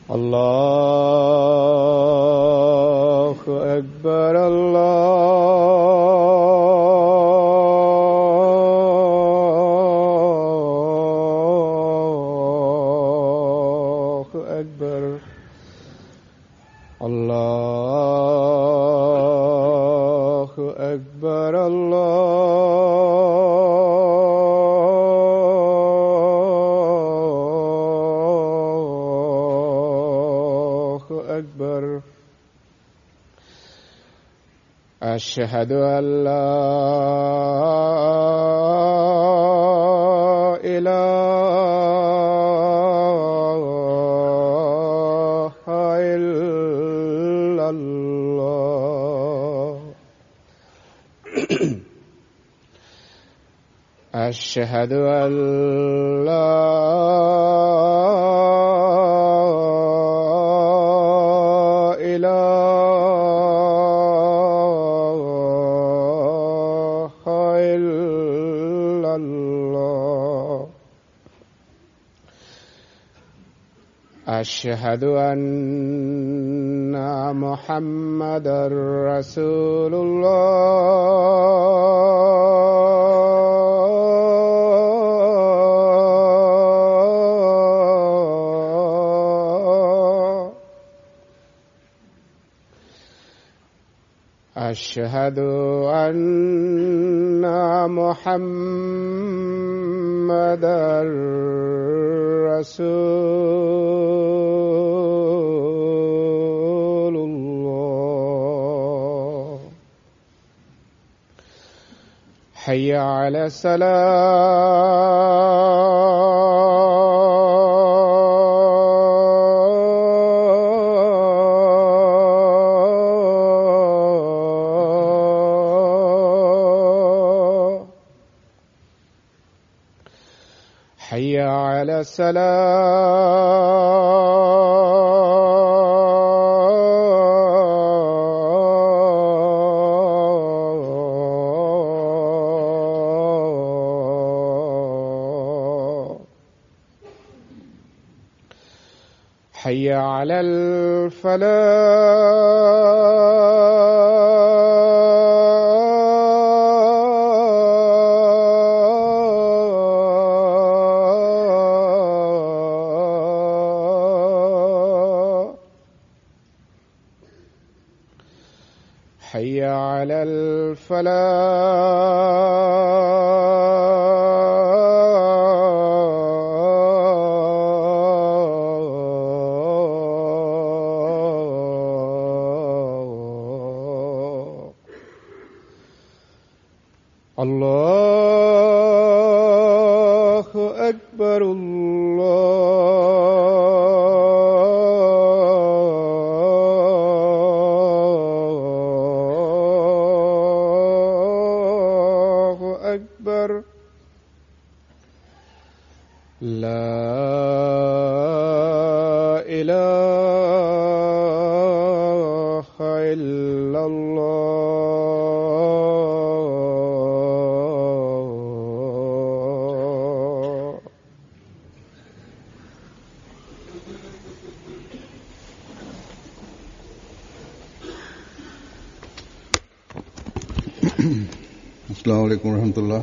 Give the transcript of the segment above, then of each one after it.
الله أكبر الله أكبر الله أكبر الله أكبر. أشهد أن لا إله إلا الله. أشهد أن لا إله إلا الله. أشهد أن محمدًا رسول الله. أشهد أن محمدًا رسول الله. حي على الصلاة. حي على الصلاة. حي على الفلاح. حي على الفلاح. الله أكبر الله أكبر. لا إله إلا الله. अस्सलामु अलैकुम रहमतुल्लाह।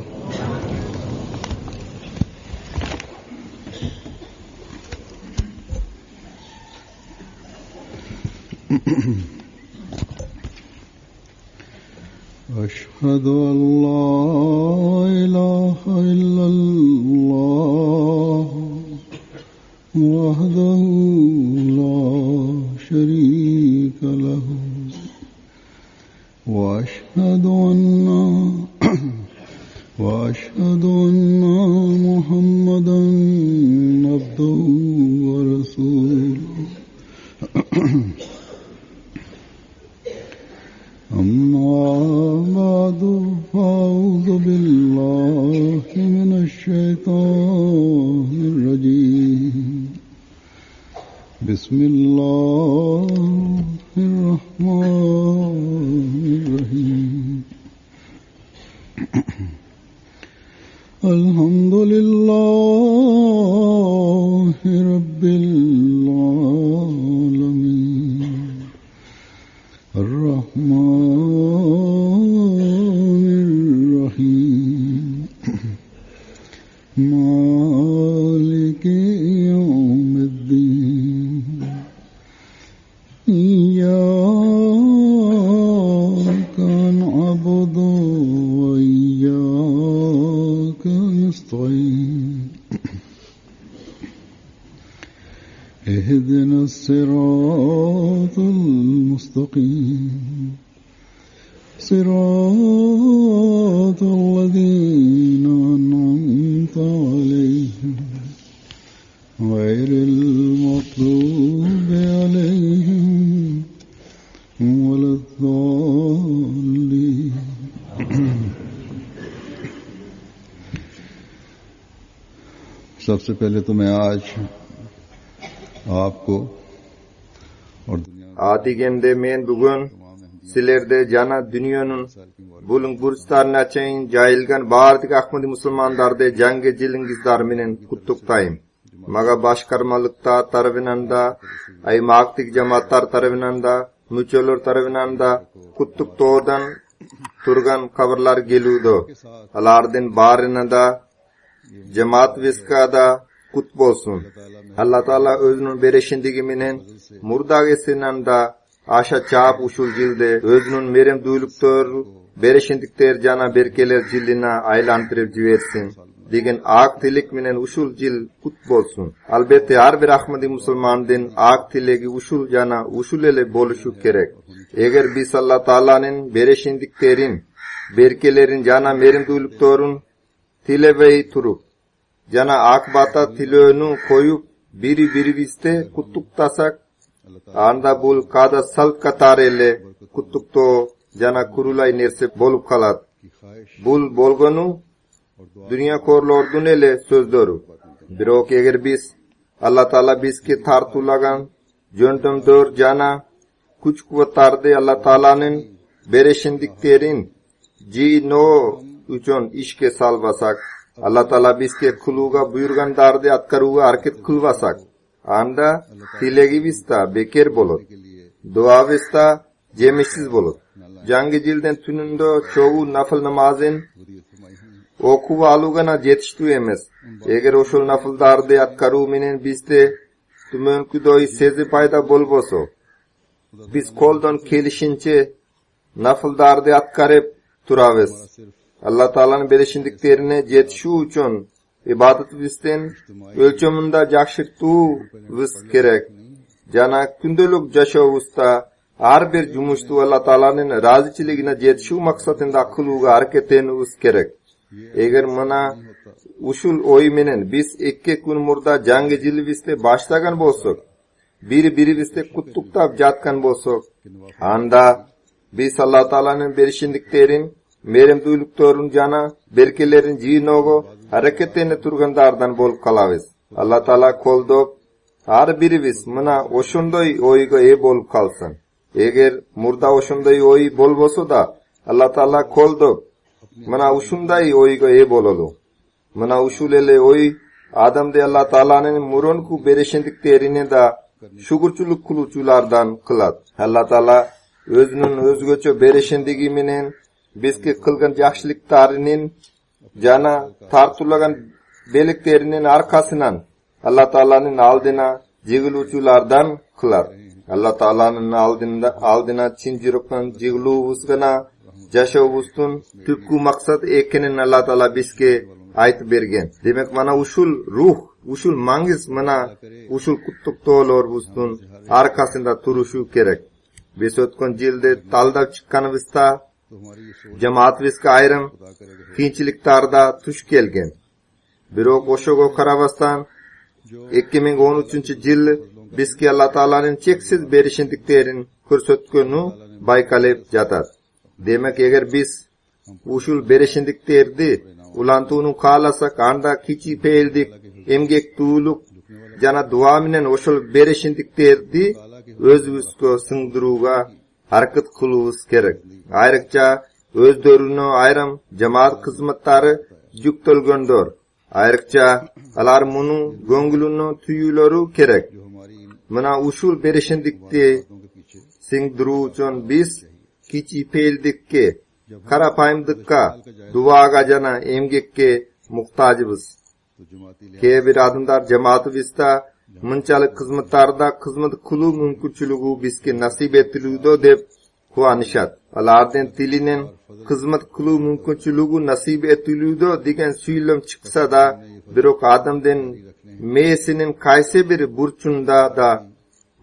أشهد أن لا إله إلا الله وحده لا شريك له وأشهد أن محمدا عبده ورسوله. أما بعد فأعوذ بالله من الشيطان الرجيم. بسم الله الرحمن الرحيم. الحمد لله رب العالمين اهدنا الصراط المستقيم صراط الذين أنعمت عليهم غير المغضوب عليهم ولا الضالين सबसे पहले तो मैं आज आपको और Adigende men bugün silerde jana dünyanın bulun burçlarına açayın jayılgan bardık Ahmadi musulmandarde jange jilingizlar menen kutluktayım. Maga başkarmalıkta tarafından da aymaktik cemaatlar tarafından da müçölör tarafından da kutluktoğdan turgan kabarlar geludo. Alardın barına da cemaat viskada kut bolsun. Allah Taala özünün bereşindigi menen murdagesinden da aşa çap uşul jilde özünün merem duyluktor bereşindikler jana berkeler jilina aylantirip jibersin. Degen ak tilik menen uşul jil kut bolsun. Albette har bir Ahmadi musulmandın ak tilegi uşul jana uşulele boluşu kerek. Eger biz Allah Taala'nın bereşindiklerin berkelerin jana merem duyluktorun tilebey turup jana akbata tilöönü koyup biri bizde kutluktasak anda bul kada salt katarele kutlukto jana kurulay nerse bolup kalat. Bul bolgonu dünya korlordun ele sözdörü. Birok eger biz Allah Taala bizke tartulagan jöntömdör jana kuch kuvatarde Allah Taala'nın bereşindiklerin jino uchun işke salvasak Allah Taala bizke kuluga buyurgandardı atkaruga hareket kılvasak anda tilegi vista beker bolur. Dua vista cemesiz bolur. Jangi jilden tünündo çoğu nafıl namazın okuva alugana yetiştu emes. Eger oşul nafıldardı atkaru menen bizde tümönküdoy sezi payda bolboso. Biz koldan kelişince nafıldardı atkarep turaves. Allah Taala'nın bereşindiklerine yetişu üçün ibadet bizden ölçümünde jakşırtуу biz kerek. Jana kündölük jaşaubuzda har bir jumuştu Allah Taala'nın razıçiligine yetişu maksatında kılıuga hareketlenibіз kerek. Eger mına uşul oy menen biz ekke kun murda jangi jilibizde başlagan bolsak, biri-biribizde kutluktab jatkan bolsak, anda biz Allah Taala'nın bereşindiklerin merem duyluktorun jana berkelerin jinogo hareketene turgandardan bolup kalabız. Allah Taala koldop har biribiz mına oşundoy oyga e bolup kalsın. Eger murda oşundoy oy bolboso da Allah Taala koldop mına uşunday oyga e bololu. Mına uşulele oy adamde Allah Taala'nın muronku bereşindiklerini da şukurçuluk kuluculardan kılat. Allah Taala özünün özgöçö bereşindigi menen bizke kılgan jakşılıklarının jana tartulagan beliklerinin arkasından Allah Taala'nın aldına jigilүүчүлардан kılar. Allah Taala'nın aldına çinjiroktan jigilүүbüzgana jaşaubüzdün tüpkü maksat ekenen Allah Taala bizke aytıp bergen. Demek mana uşul ruh, uşul mangiz mana uşul kutluktoolorbuzdun arkasında turuşu kerek. Biz ötkön jilde taldap çıkkanыбызda cemaat bizke ayrım kıyınçılıklarda tuş kelgen. Birok oşogo karabastan 2013 yıl bizke Allah Taala'nın çeksiz berişindiklerin körsötkönü baykalep jatar. Demek eger biz uşul berişindiklerdi ulantuunu kalasak anda kiçi peyldik emgek tuğuluk jana dua menen oşul berişindiklerdi özübüzgө sыңдырууга hareket kılubuz kerek. Ayrıca özdörünü ayrım cemaat kızmattары yüktölgöndör. Ayrıca alar munu göngülünü tüyülörü kerek. Mına uşul berişindikti sыңдыруу üçün biz kiçi peyldikke, kara payımdıkka, duaga jana emgekke muhtajыбыз. Kebir adımlar cemaatыбызda mınçalık kızmıtlarda kızmıt kıluu mümkünçülüğü bizke nasip etilüdü dep kuanışat. Alardan tilinin kızmıt kıluu mümkünçülüğü nasip etilüdü degen süylem çıksa da birok adamden meyesinin qaysi bir burchunda da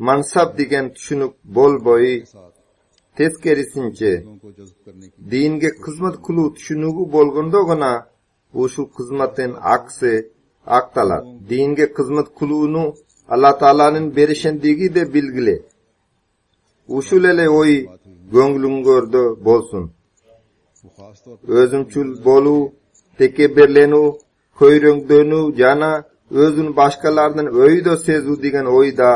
mansab degan tushunib bo'lboyi teskerisincha को जज्ब करने की dinga xizmat qilib tushunugi bo'lgandagina u shu xizmatdan aksi aqtalar. Dinga xizmat qiluvni Alloh taolaning berishandigi de bilgili. Ushulele oy go'nglingorda bo'lsin. वो खास तौर O'zimchul bo'lu, tekebberlenu, ko'yrongdonu jana o'zin boshqalardan o'yda sezu degan o'yda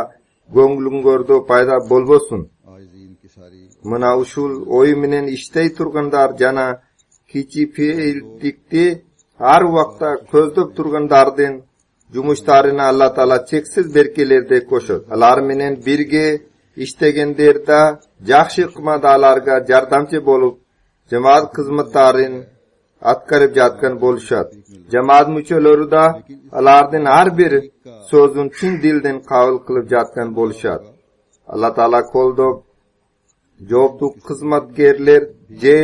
go'nglingorda paydo bo'lbosin. आज इनकी सारी Mana ushul o'y bilan ishtay turgandar jana kichi fe'ldikdi har vaqtda ko'zdab turgandardan jumushtarini Alloh taolo cheksiz berkelarda qo'shadi. Ular bilan birga ishtaganderda yaxshi qilmadalarga yordamchi bo'lib jamoat xizmatlarini atqarib jatgan bo'lishadi. Jamoat mucholarida ulardan har bir so'zini chin dildan qabul qilib jatgan bo'lishadi. Alloh taolo qo'ldob javobli xizmatgarlar je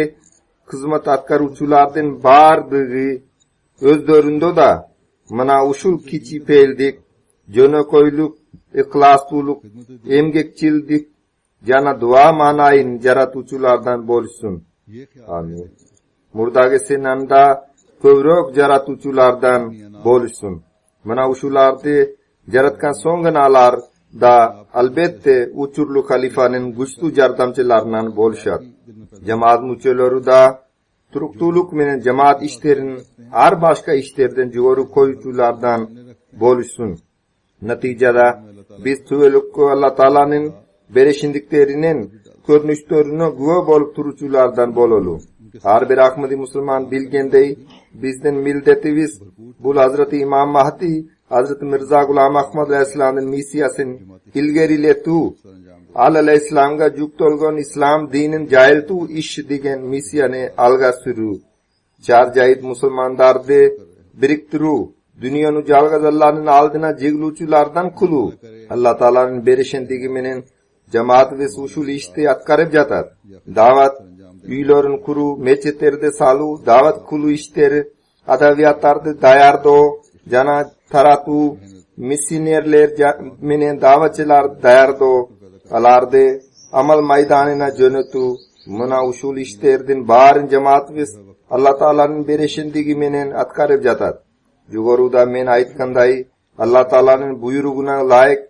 xizmat atqaruvchilardan bardigi o'zlarinda da mana ushul kichi fe'ldik, jo'nako'ylik, ixloslik, emgakchilik jana duo ma'noyin jaratuvchilardan bo'lsin. ये ख्याल Amin. Murdagi senanda ko'proq jaratuvchilardan bo'lsin. Mana ushularni jaratgan so'nginalar da albatta uchurlu xalifaning gushtu yordamchilaridan bo'lishadi. Jamoat mucholarida turuqtuluk bilan jamoat ishlarini har boshqa ishlardan juvori qo'yuvchilardan bo'lishsin. Natijada biz tuvelukku Alloh taolaning berishindiklarining ko'rinishlarini guvoh bo'lib turuvchilardan bo'laylik. Har bir Ahmadi musulmon bilganday bizning millatimiz bu Hazrati Imom Mahdi, Hazrati Mirzo G'ulom Ahmad alayhissalomning missiyasini ilgariletu, alayhissalomga yuqtirilgan islom dinin jahiltu ish degan missiyani alga suru. Charjayid musulmonlarni biriktiru, dunyoni jalg'azallarning oldina jig'luvchilardan qulu. Alloh taolaning berishandigi bilan jamoat ve ushul ishni atqarib jatar. Da'vat uylarini quru, mechitlarda salu, da'vat qulu ishlari, adabiyotlarni tayyordo, jana taratu, missionerlar bilan da'vatchilar tayyordo, ularni amal maydonina jo'natu. Mana ushul ishlardan barin jamoat ve Alloh taolaning berishandigi bilan atqarib jatar. Yugoruda men aytganday Alloh taolaning buyrug'iga loyiq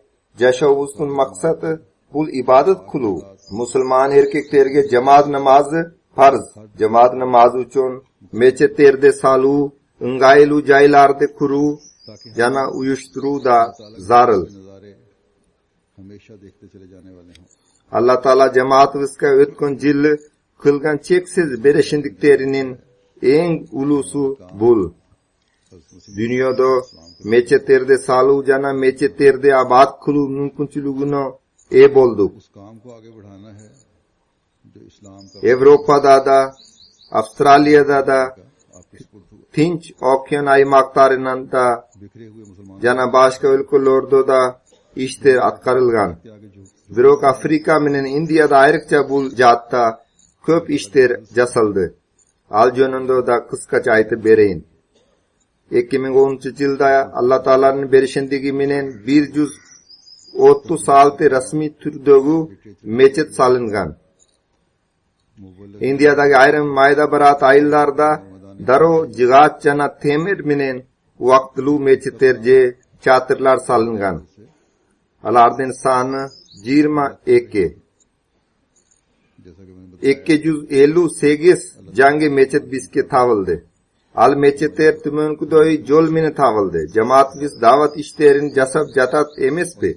yashashning maqsadi bu ibodat qulu. Musulmon erkaklarga jamoat namozi farz. Jamoat namozi uchun mechitlarda salu, ingaylu joylarda quru, yana uyushtiruvda zarur. नजारे हमेशा देखते चले जाने वाले हैं। Alloh taolo jamoatimizga o'tgan yil qilgan cheksiz berishindiklarining eng ulusi bul. Dunyoda mechitlarda salu jana mechitlarda obod qilish mumkinchiligini bo'ldik. उस काम को आगे बढ़ाना है जो इस्लाम का Yevropada da, Avstraliyada da, आपके सुपुर्द हुआ। Tinch okean aymoqlaridan da, बिखरे हुए मुसलमान jana boshqa o'lkalarda da ishlar atqarilgan. के आगे झुक Biroq Afrika bilan Indiyada ayriqcha bu jihatda ko'p ishlar jasaldi. Al jonunda da qisqacha aytib berayin. 2010-yilda Alloh taolaning berishandigi bilan 136 rasmiy turdagi mechit solingan. Indiyadagi ayrim mayda barat ayillarda daro jig'at jana temir bilan vaqtli mechitlarga chatirlar solingan. Ularning soni 22. जैसा कि मैंने 258 jangi mechit bizga tavildi. Al mechitlar tumankudoy yo'l meni tavildi. Jamoat biz da'vat ishlarini jasab jatat emasmi?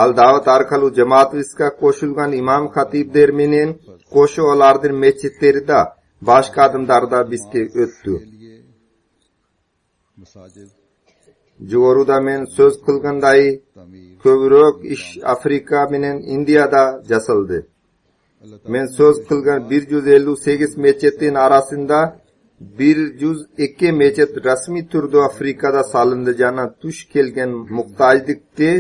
Al da'vat orqali jamoat bizga qo'shilgan imom xatiblar menen qo'shu ularning mechitlarida boshqa odamlarda bizga o'tdi. लिए मसाजिद Jugoruda men so'z qilganday तामीर ko'proq ish Afrika bilan Indiyada jasaldi. Men so'z qilgan 158 mechitning orasida 102 mechit rasmiy turda Afrikada solindi jana tush kelgan muhtojlikni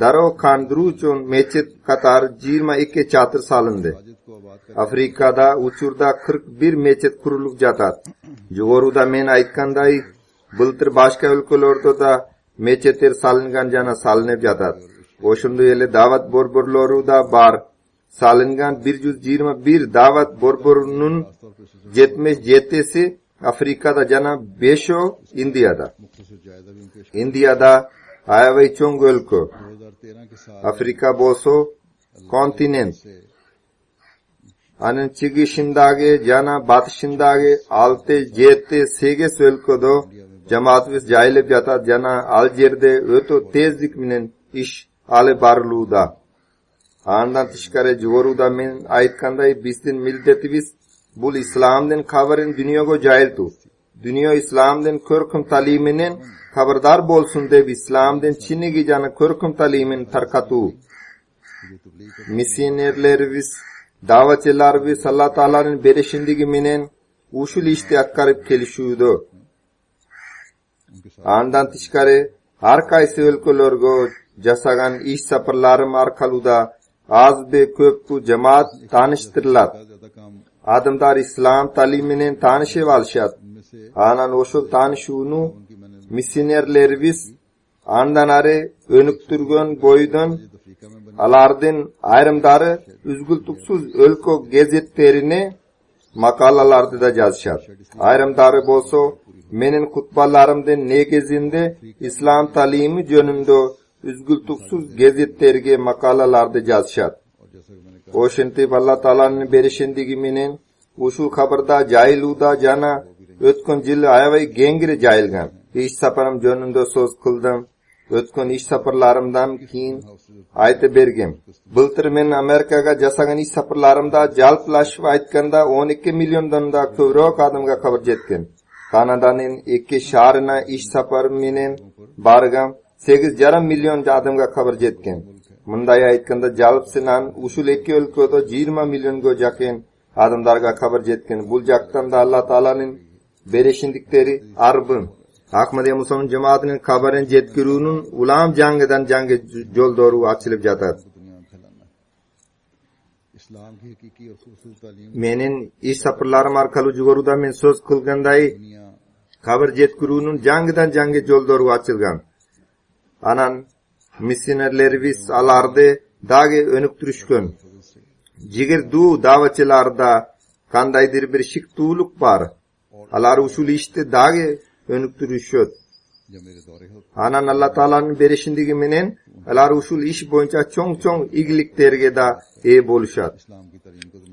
darov qondiruv uchun mechit qatori 22 chatir solindi. मस्जिद को आबाद कर Afrikada uchurda 41 mechit qurilib jatar. Yugoruda men aytganday bultir boshqa o'lkalarda da meçetler salıngan jana salınıp jatat. Oşunday ele davat borborlary da bar. Salıngan 121 davat borborunun 77'si Afrikada jana 5o Indiada. Indiada ayavay çoğun өлkө. Afrika bolso kontinent. Anın çıgışındagi jana batışındagi 6-7-8 өлködө jamaatыбыз жайылып жатат жана ал жерде өтө тездик менен иш алып барылууда. Андан тышкары жогоруда мен айткандай биздин милдетибиз бул исламдын кабарын дүйнөгө жайылтуу. Дүйнө исламдын көркүм талиминен хабардар болсун деп исламдын чыныгы жана көркүм талимин таркатуу. Миссионерлерибиз, даватчыларыбыз Алла Тааланын беришиндиги менен ушул ишти аткарып келишүүдө. Андан тышкары ар кайсы өлкөлөргө жасаган иш сапарларым аркылуу да азбы көппү жамаат тааныштырылат. Адамдар ислам талиминен таанышып алышат. Анан ошол таанышууну миссионерлерибиз андан ары өнүктүргөн бойдон алардын айрымдары үзгүлтүксүз өлкө гезеттерине макалаларды да жазышат. Айрымдары болсо менин кутбаларымдын негизинде ислам талими жөнүндө үзгүлтүксүз гезеттерге макалаларды жазышат. Ошентип Алла Тааланын беришиндиги менен ушул кабарда жайылууда жана өткөн жылы аябай кеңири жайылган. Иш сапарым жөнүндө сөз кылдым. Өткөн иш сапарларымдан кийин айтып бергем. Былтыр мен Америкага жасаган иш сапарларымда жалпылашып айтканда 12 миллиондон да көбүрөөк адамга кабар жеткен. Канаданын 2 шаарына иш сапарым менен баргам 8,5 миллион адамга кабар жеткен. Мындай айтканда жалпысынан ушул 2 өлкөдө 20 миллионго жакын адамдарга кабар жеткен. Бул жактан да Алла Тааланын беришиндиктери арбын. Ахмадия Мусулман жамаатынын кабарын жеткирүүнүн улам жаңыдан жаңы жолдору ачылып жатат. Менин иш сапарларым аркылуу жогоруда мен сөз кылгандай кабар жеткирүүнүн жаңыдан жаңы жолдору ачылган. Анан миссионерлерибиз аларды дагы өнүктүрүшкөн. Жигердүү даватчыларда кандайдыр бир шиктүүлүк бар. Алар ушул ишти дагы өнүктүрүшөт. Анан Алла Тааланын беришиндиги менен алар ушул иш боюнча чоң ийгиликтерге да ээ болушат.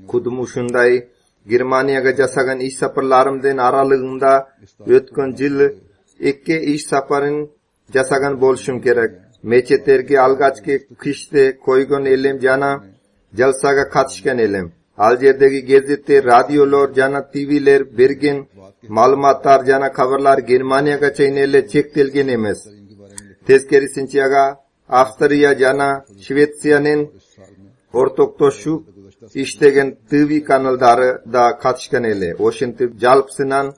Кудум ушундай Германияга жасаган иш сапарларымдын аралыгында өткөн жылы 2 иш сапарын жасаган болушум керек. Мечеттерге алгачкы киште койгон элем жана жалсага катышкан элем. Ал жердеги гезиттер, радиолор жана ТВлер берген маалыматтар жана кабарлар Германияга чейин эле чектелген эмес. Тескерисинче Австрия жана Швециянын ортоктошуп иштеген ТВ каналдары да катышкан эле. Ошентип жалпысынан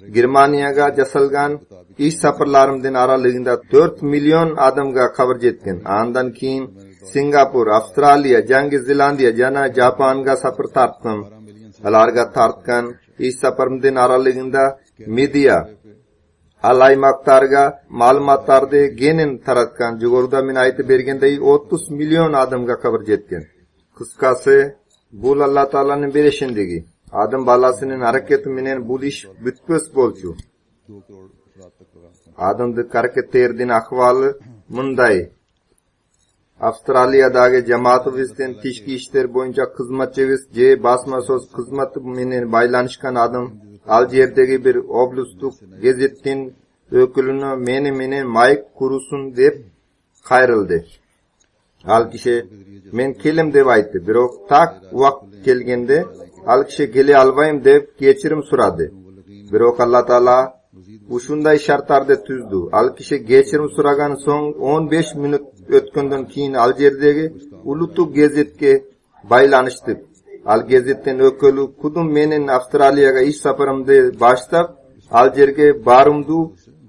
Германияга жасалган иш сапарларымдын аралыгында 4 миллион адамга кабар жеткен. Андан кийин Сингапур, Австралия, Жаңы Зеландия жана Жапанга сапар тарттым. Аларга тарткан иш сапарымдын аралыгында медиа ал аймактарга маалыматтарды кенен тараткан. Жогоруда мен айтып бергендей 30 миллион адамга кабар жеткен. Кыскасы, бул Алла Тааланын беришиндиги. Адам баласынын аракети менен бул иш бүтпөс болчу. Адамдын аракеттердин акыбалы мындай. Австралиядагы жамаатыбыздын тишки иштер боюнча кызматчыбыз же басма сөз кызматы менен байланышкан адам ал жердеги бир облустук гезеттин өкүлүнө менен майк курусун деп кайрылды. Ал киши мен келем деп айтты, бирок так убакыт келгенде ал киши келе албайм деп кечирим сурады. Бирок Алла Таала ушундай шарттарды түздү. Ал киши кечирим сураган соң 15 мүнөт өткөндөн кийин ал жердеги улуттук гезетке байланыштык. Ал гезеттин өкүлү кудум менин Австралияга иш сапарымды баштап, ал жерге барымды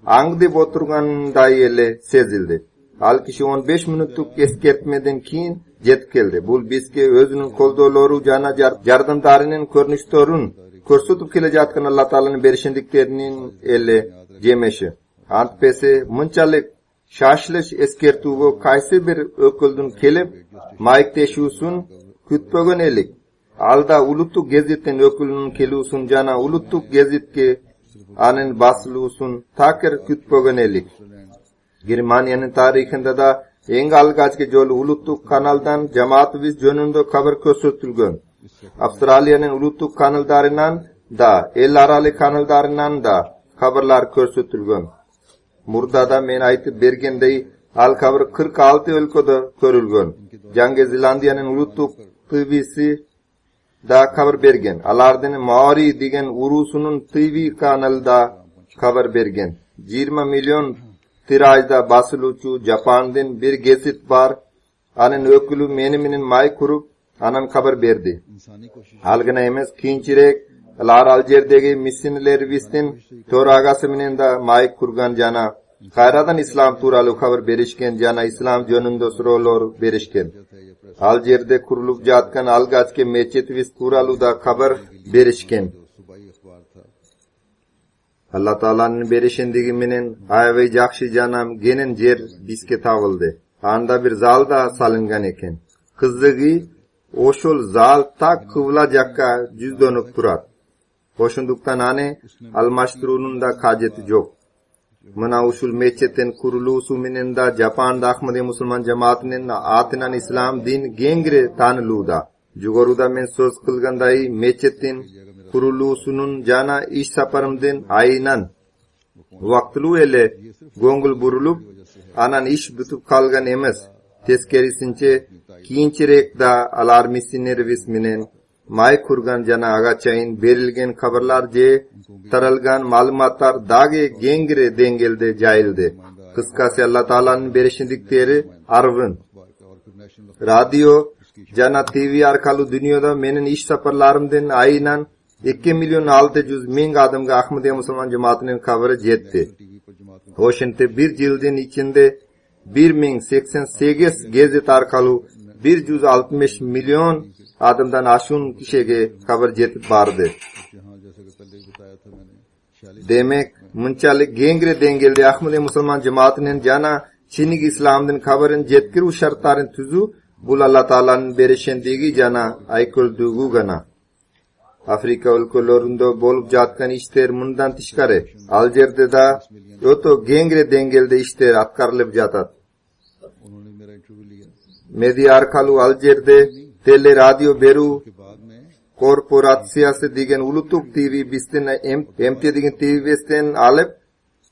аңдып отургандай эле сезилди. Ал киши 15 мүнөттүк эскертмеден кийин жетип келди. Бул бизге өзүнүн колдоолору жана жардамдарынын көрүнүштөрүн көрсөтүп келе жаткан Алла Тааланын беришиндиктеринин эле жемеши. antpese munchalik shashilish eskertugo qaysi bir öküldün kelip mayk teşusun kütpögön elik. Alda uluttuk gezitin ökülünün kelusun jana uluttuk gezitke anin basılıusun takir kütpögön elik. Germaniyanın tarihinde da eng algachki jol uluttuk kanaldan jamaatimiz jönündө kabar körsötülgön. Avustraliyanın uluttuk kanallarından da el arali kanallarından da kabarlar körsötülgön. Murdada men aytıp bergendey al kabar 46 өлködө körülgön. Yangi Zelandiyanın uluttuk TV'si da kabar bergen. Alardın Maori degen urusunun TV kanalda kabar bergen. 20 milyon tirajda basılıuçu Japandın bir gezit bar. Anın ökülü meniminin may kurup anan kabar berdi. Algına emes kiyinçirek Lar Aljerdegi missinler vistin toragası menen da may kurgan jana Kayradan İslam turalı kabar berişken jana İslam jönündө surolor berişken. Aljerde kurulup jatkan algaçke meçet vis turalı da kabar berişken. Allah Taala'nın berişendigi menen aябай jakşı janam genen jer biske tabıldı. Anda bir zal da salıngan eken. Kızdıgi oşol zal tak kıvla jakka yüz dönüp turat. Oşunduktan ane almaştırunun da kajeti jok. Mına usul meçetten kurulusu menen da Japan'da Ahmadi Musulman cemaatinin atinan İslam din gengre tanılıuda. Jugoruda men söz kılganday meçetin kurulusunun jana iş saparımdın ayınan vaktulu ele gongul burulup anan iş bütüp kalgan emes. Teskerisinçe kiyinçirek da alar missinler visminen may kurgan jana agaçayın berilgen kabarlar je taralgan malumatlar dage gengire dengelde jayıldı. Kıskası Allah Taala'nın berişindikleri arvın. Radyo jana TV arkalı dünyada menin iş saparlarımdın ayınan 2.600.000 adamga Ahmadiye Musulman cemaatinin kabarı jetti. Oşinte bir jildin içinde 1088 gezet arkalı 160 milyon adamdan aşun kişiye kabar jetip bardı. Demek munchalik gengre dengelde Ahmadiye Musulman cemaatinin jana Çinik İslam'dın kabarın jetkiru şartların tüzü bul Allah Taala'nın berişendigi jana ayköldügü gana. Afrika ülkelerinde bolup jatkan işler mundan tişkare. Aljerde da öto gengre dengelde işler atkarılıp jatat. Medya arkalı Aljerde tele radyo beru korporatsiyası degen ulutuk TV bistin MT degen TV bestin alıp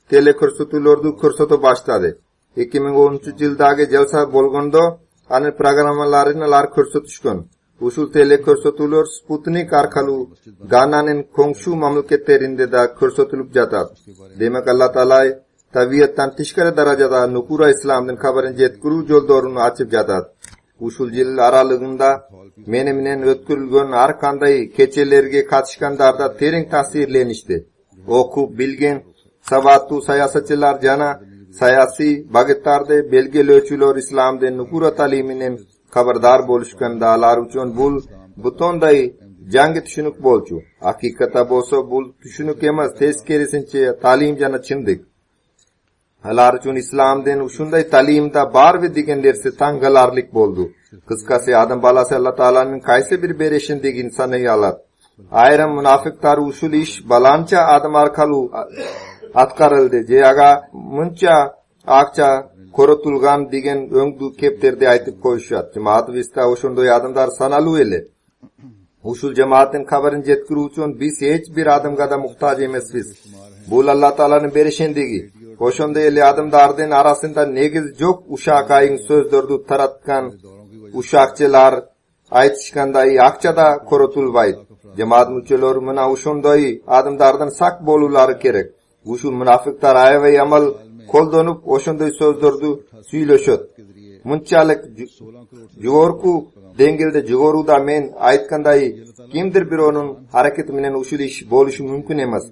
tele körsötülördü körsötö başladı. 2013 yıldagi jalsa bolgondo anı programmalarını alar körsötüşkön. Usul tele körsötülör Sputnik arkalı Gana'nın komşu mamlaketlerinde de körsötülüp jatat. Demek Allah Taala tabiattan tişkare darajada nukura İslam'dın kabarın jetkuru joldorunu açıp jatat. Usul yıl aralığında meniminen ötkürülgön arkanday keçelerge katışkandarda terin tasirlenişti. Okup bilgen savattu sayasatçılar jana sayasi bagıttarda belgeli ölçülör İslam'dın nukura taliminin kabardar boluşkanda alar uchun bul butonday jangi tushunuk bolchu. Hakikata bolsa bul tushunuk emas, teskerisinche talim jana chindik. Alar uchun İslam'den ushunday talimda bar ve degenlerse tangalarlik boldu. Kıskası adam balası Allah Taala'nın kaysi bir berişindeki insanı yalat. Ayram münafıklar usul iş balanca adam arkalı atkarıldı. Je aga muncha akça korotulgan degen öngdü kepterde aytıp koyuşat. Cemaat vista oşundoy adamlar sanalu ele. Usul cemaatin kabarın jetkiri uchun biz hiç bir adamga da muhtaç emasmiz. Bul Allah Taala'nın berişindegi. Oşondoy ele adamlardan arasında negiz jok uşak ayın sözdördü taratkan uşakçılar aytışkanday akçada korotulbayt. Cemaat müçelör mına oşondoy adamlardan sak bolulары kerek. Usul münafıklar aябай amal koldonup oşondoy sözdördü süйлөшөт. Munchalik jogorku dengelde jogoruda men aytkanday kimdir bironun hareketi menen usul iş boluşu mümkün emas.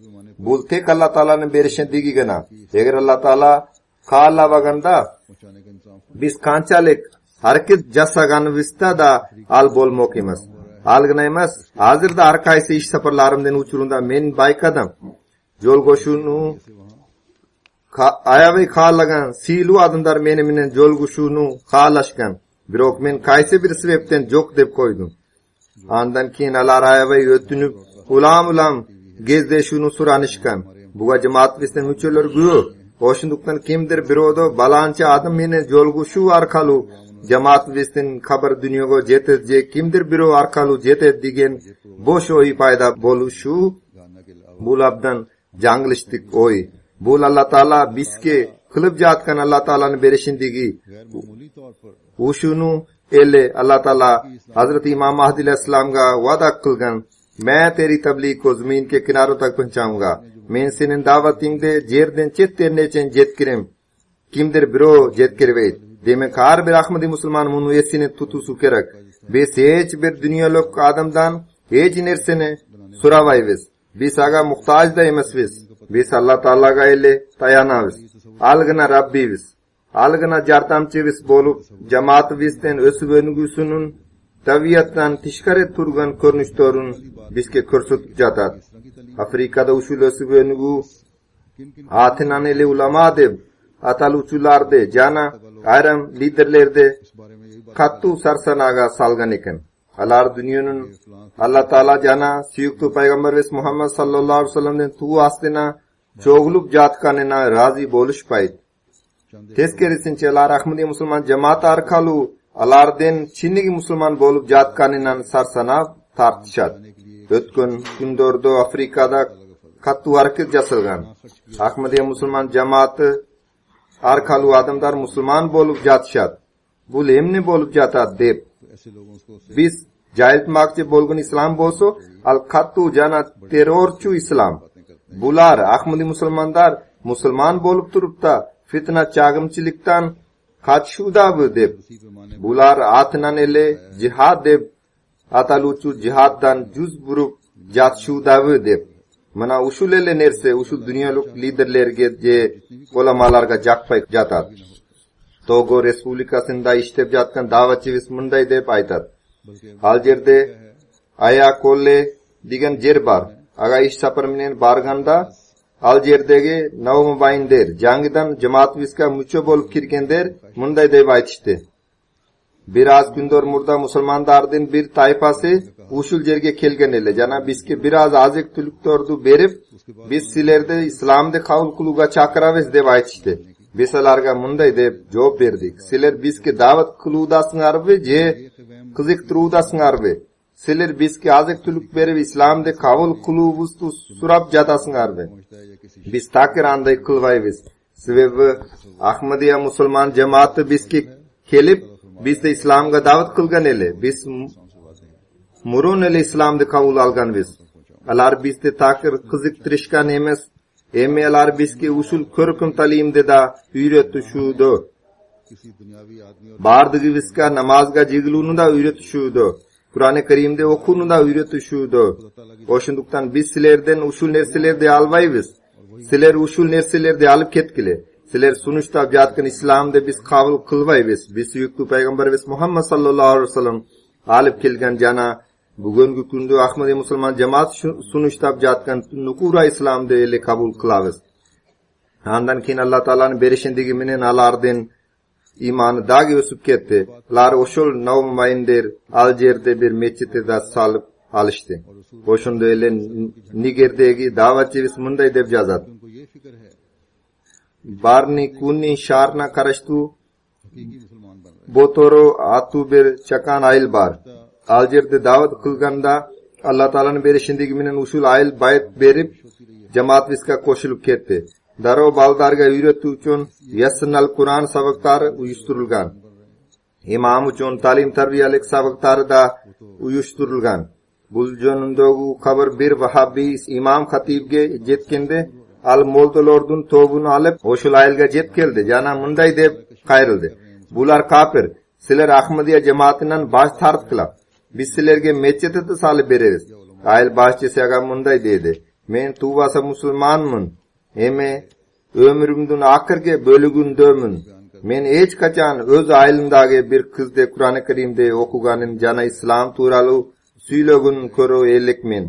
Bul tek Allah Taala'nın berişendigi gana. Eger Allah Taala kaalabaganda biz kanchalik hareket jasaganыбызda da al bolmok emas. Algına emas. Hazırda har qaysi iş saparlarımdan uçurunda men baykadam. Jol goşunu Ayavay kağlagan, silu adımlar meniminen jolguşunu kağlaşkan. Birok men kayse bir sebepten jok dep koydum. Andan keyin alar ayavay ötünüp, ulam gezdeşunu suranışkan. Buga cemaat visten müçöler güyo. Oşunduktan kimdir birodo balança adım meni jolguşu arkalu cemaat visten kabar dünyogo jetet je kimdir biro arkalu jetet digen boş oy payda boluşu bulabdan janglıştık oy. Bul Allah Taala biske kılıp jatkan Allah Taala'nın berişindigi uşunu elle Allah Taala Hazrat İmam Mahdi aleyhisselamga vada kılgan मैं तेरी तबलीग को जमीन के किनारों तक पहुंचाऊंगा मैं senin davatinde cerden çetlerine için jetkirim kimdir biro jetkirvet demek har bir Ahmadi Müslüman bunu esini tutusu gerek biz hiç bir dünyaluk adamdan hiç nersini soravayız biz aga muhtaç da emasız biz Allah Taalaga elle tayanavız algına Rabbiyiz algına yardımcıyız bolup cemaat bizden ösübönügüsünün tabiattan tishkare turgan ko'rinishlarni bizga ko'rsatib jatat. Afrikada ushul o'sib-o'nugu atinaneli ulama deb ataluvchilardi jana ayrim liderlarda qattu sarsanaga salgan ekan. Alar dunyoning Allah Taala jana suyuktu payg'ambarimiz Muhammad sallallohu alayhi vasallamdan tu astina cho'g'ilib jatganina rozi bo'lishpayt. Teskerisincha alar Ahmadiy musulmon jamoat orqali alardan Çinligi musulmon bo'lib jatganidan sarsanab tartishadi. O'tgan kunlarda Afrikada qattiq hareket jasilgan. Ahmadiy musulmon jamoati orqali odamlar musulmon bo'lib jatishadi. Bu lemni bo'lib jatadi deb biz jahiltmoqchi bo'lgan islom bo'lsa, al qattu jana terrorchi islom. Bular Ahmadiy musulmonlar musulmon bo'lib turibda fitna chag'imchilikdan qaçşudabi deb bular atinan ele jihad deb ataluvchi jihaddan juz burup jatşudabi deb mana ushul ele nerse ushul dunyolik liderlarga je ulamalarga jaqpay jatat. Togo respublikasida ishlab jatgan da'vatchimiz bunday deb aytadi. Hal jerde Ayakolle degan jer bor. Aga ish safar bilan borganda al jerdagi Navmubayindir jangidan jamoatimizga mucho bo'lib kirganlar bunday deb aytishdi. Biraz gündor murda musulmonlarning bir tayfasi ushul yerga kelgan edi. Jana bizga biraz azık tuluktordu berib, biz sizlarni islomda qabul qiluvga chaqiramiz deb aytishdi. Biz ularga bunday deb javob berdik. Sizlar bizga da'vat qiluvdasizlarmi, je qiziqtiruvdasizlarmi? Sizlar bizga azık tuluk berib islomda qabul qiluvimizni so'rab jatasizlarmi? Biz takir anday qilmaymiz. Sebebi Ahmadiya musulmon jamoati bizga kelib, bizde islomga da'vat qilgan edi. Biz murun ele islomni qabul olganmiz. Alar bizde takir qiziqtirishgan emas. Emelar bizga usul ko'rkim ta'limda da o'rgatishudi. Bardigi namozga jigiluni da o'rgatishudi. Qur'oni Karimda o'quvni da o'rgatishudi. O'shundukdan biz sizlardan ushul narsalarni olmaymiz. Sizlar ushul narsalarni olib ketgili. Sizlar sunishtab jatgan islomda biz qabul qilmaymiz. Biz suyukli payg'ambarimiz Muhammad sallallohu alayhi vasallam olib kelgan jana bugungi kunda Ahmadiy musulmon jamoat sunishtab jatgan nuqura islomda ele qabul qilamiz. Andan keyin Alloh taolaning berishindagi menen alardan iymoni dagi o'sib ketdi. Ular o'shul Navmubayindir Aljerda bir masjidda solib alishdi. O'shunda ele Nigerdagi da'vatchimiz bunday deb yozadi. Barni kunni sharna qarashtu botoro atu bir chakan ayil bar. Aljerda da'vat qilganda Alloh taolaning berishindagi menen ushul ayil bayt berib jamoat bizga qo'shilib ketdi. Darov baldarga o'rgatish uchun Yassirnal Qur'on saboqlari uyushtirilgan. Imom uchun ta'lim tarbiyalik saboqlari da uyushtirilgan. Bu jonundagi xabar bir vahabiy imom xatibga yetkanda al moldolordun tobunu olib o'shul ayilga jet keldi. Jana bunday deb qayrildi. Bular kafir. Sizlar Ahmadiya jamoatidan bosh tortdilar. Biz sizlarga masjidda solib beramiz. Ayil boshchisiga bunday dedi. Men tuvasa musulmonman. Eme ömrümdün oxirgi bölügündemin. Men hech qachon o'z ailimdagi bir qizni Qur'oni Karimda o'qiganim jana islom turali suylagun ko'ro elikmen.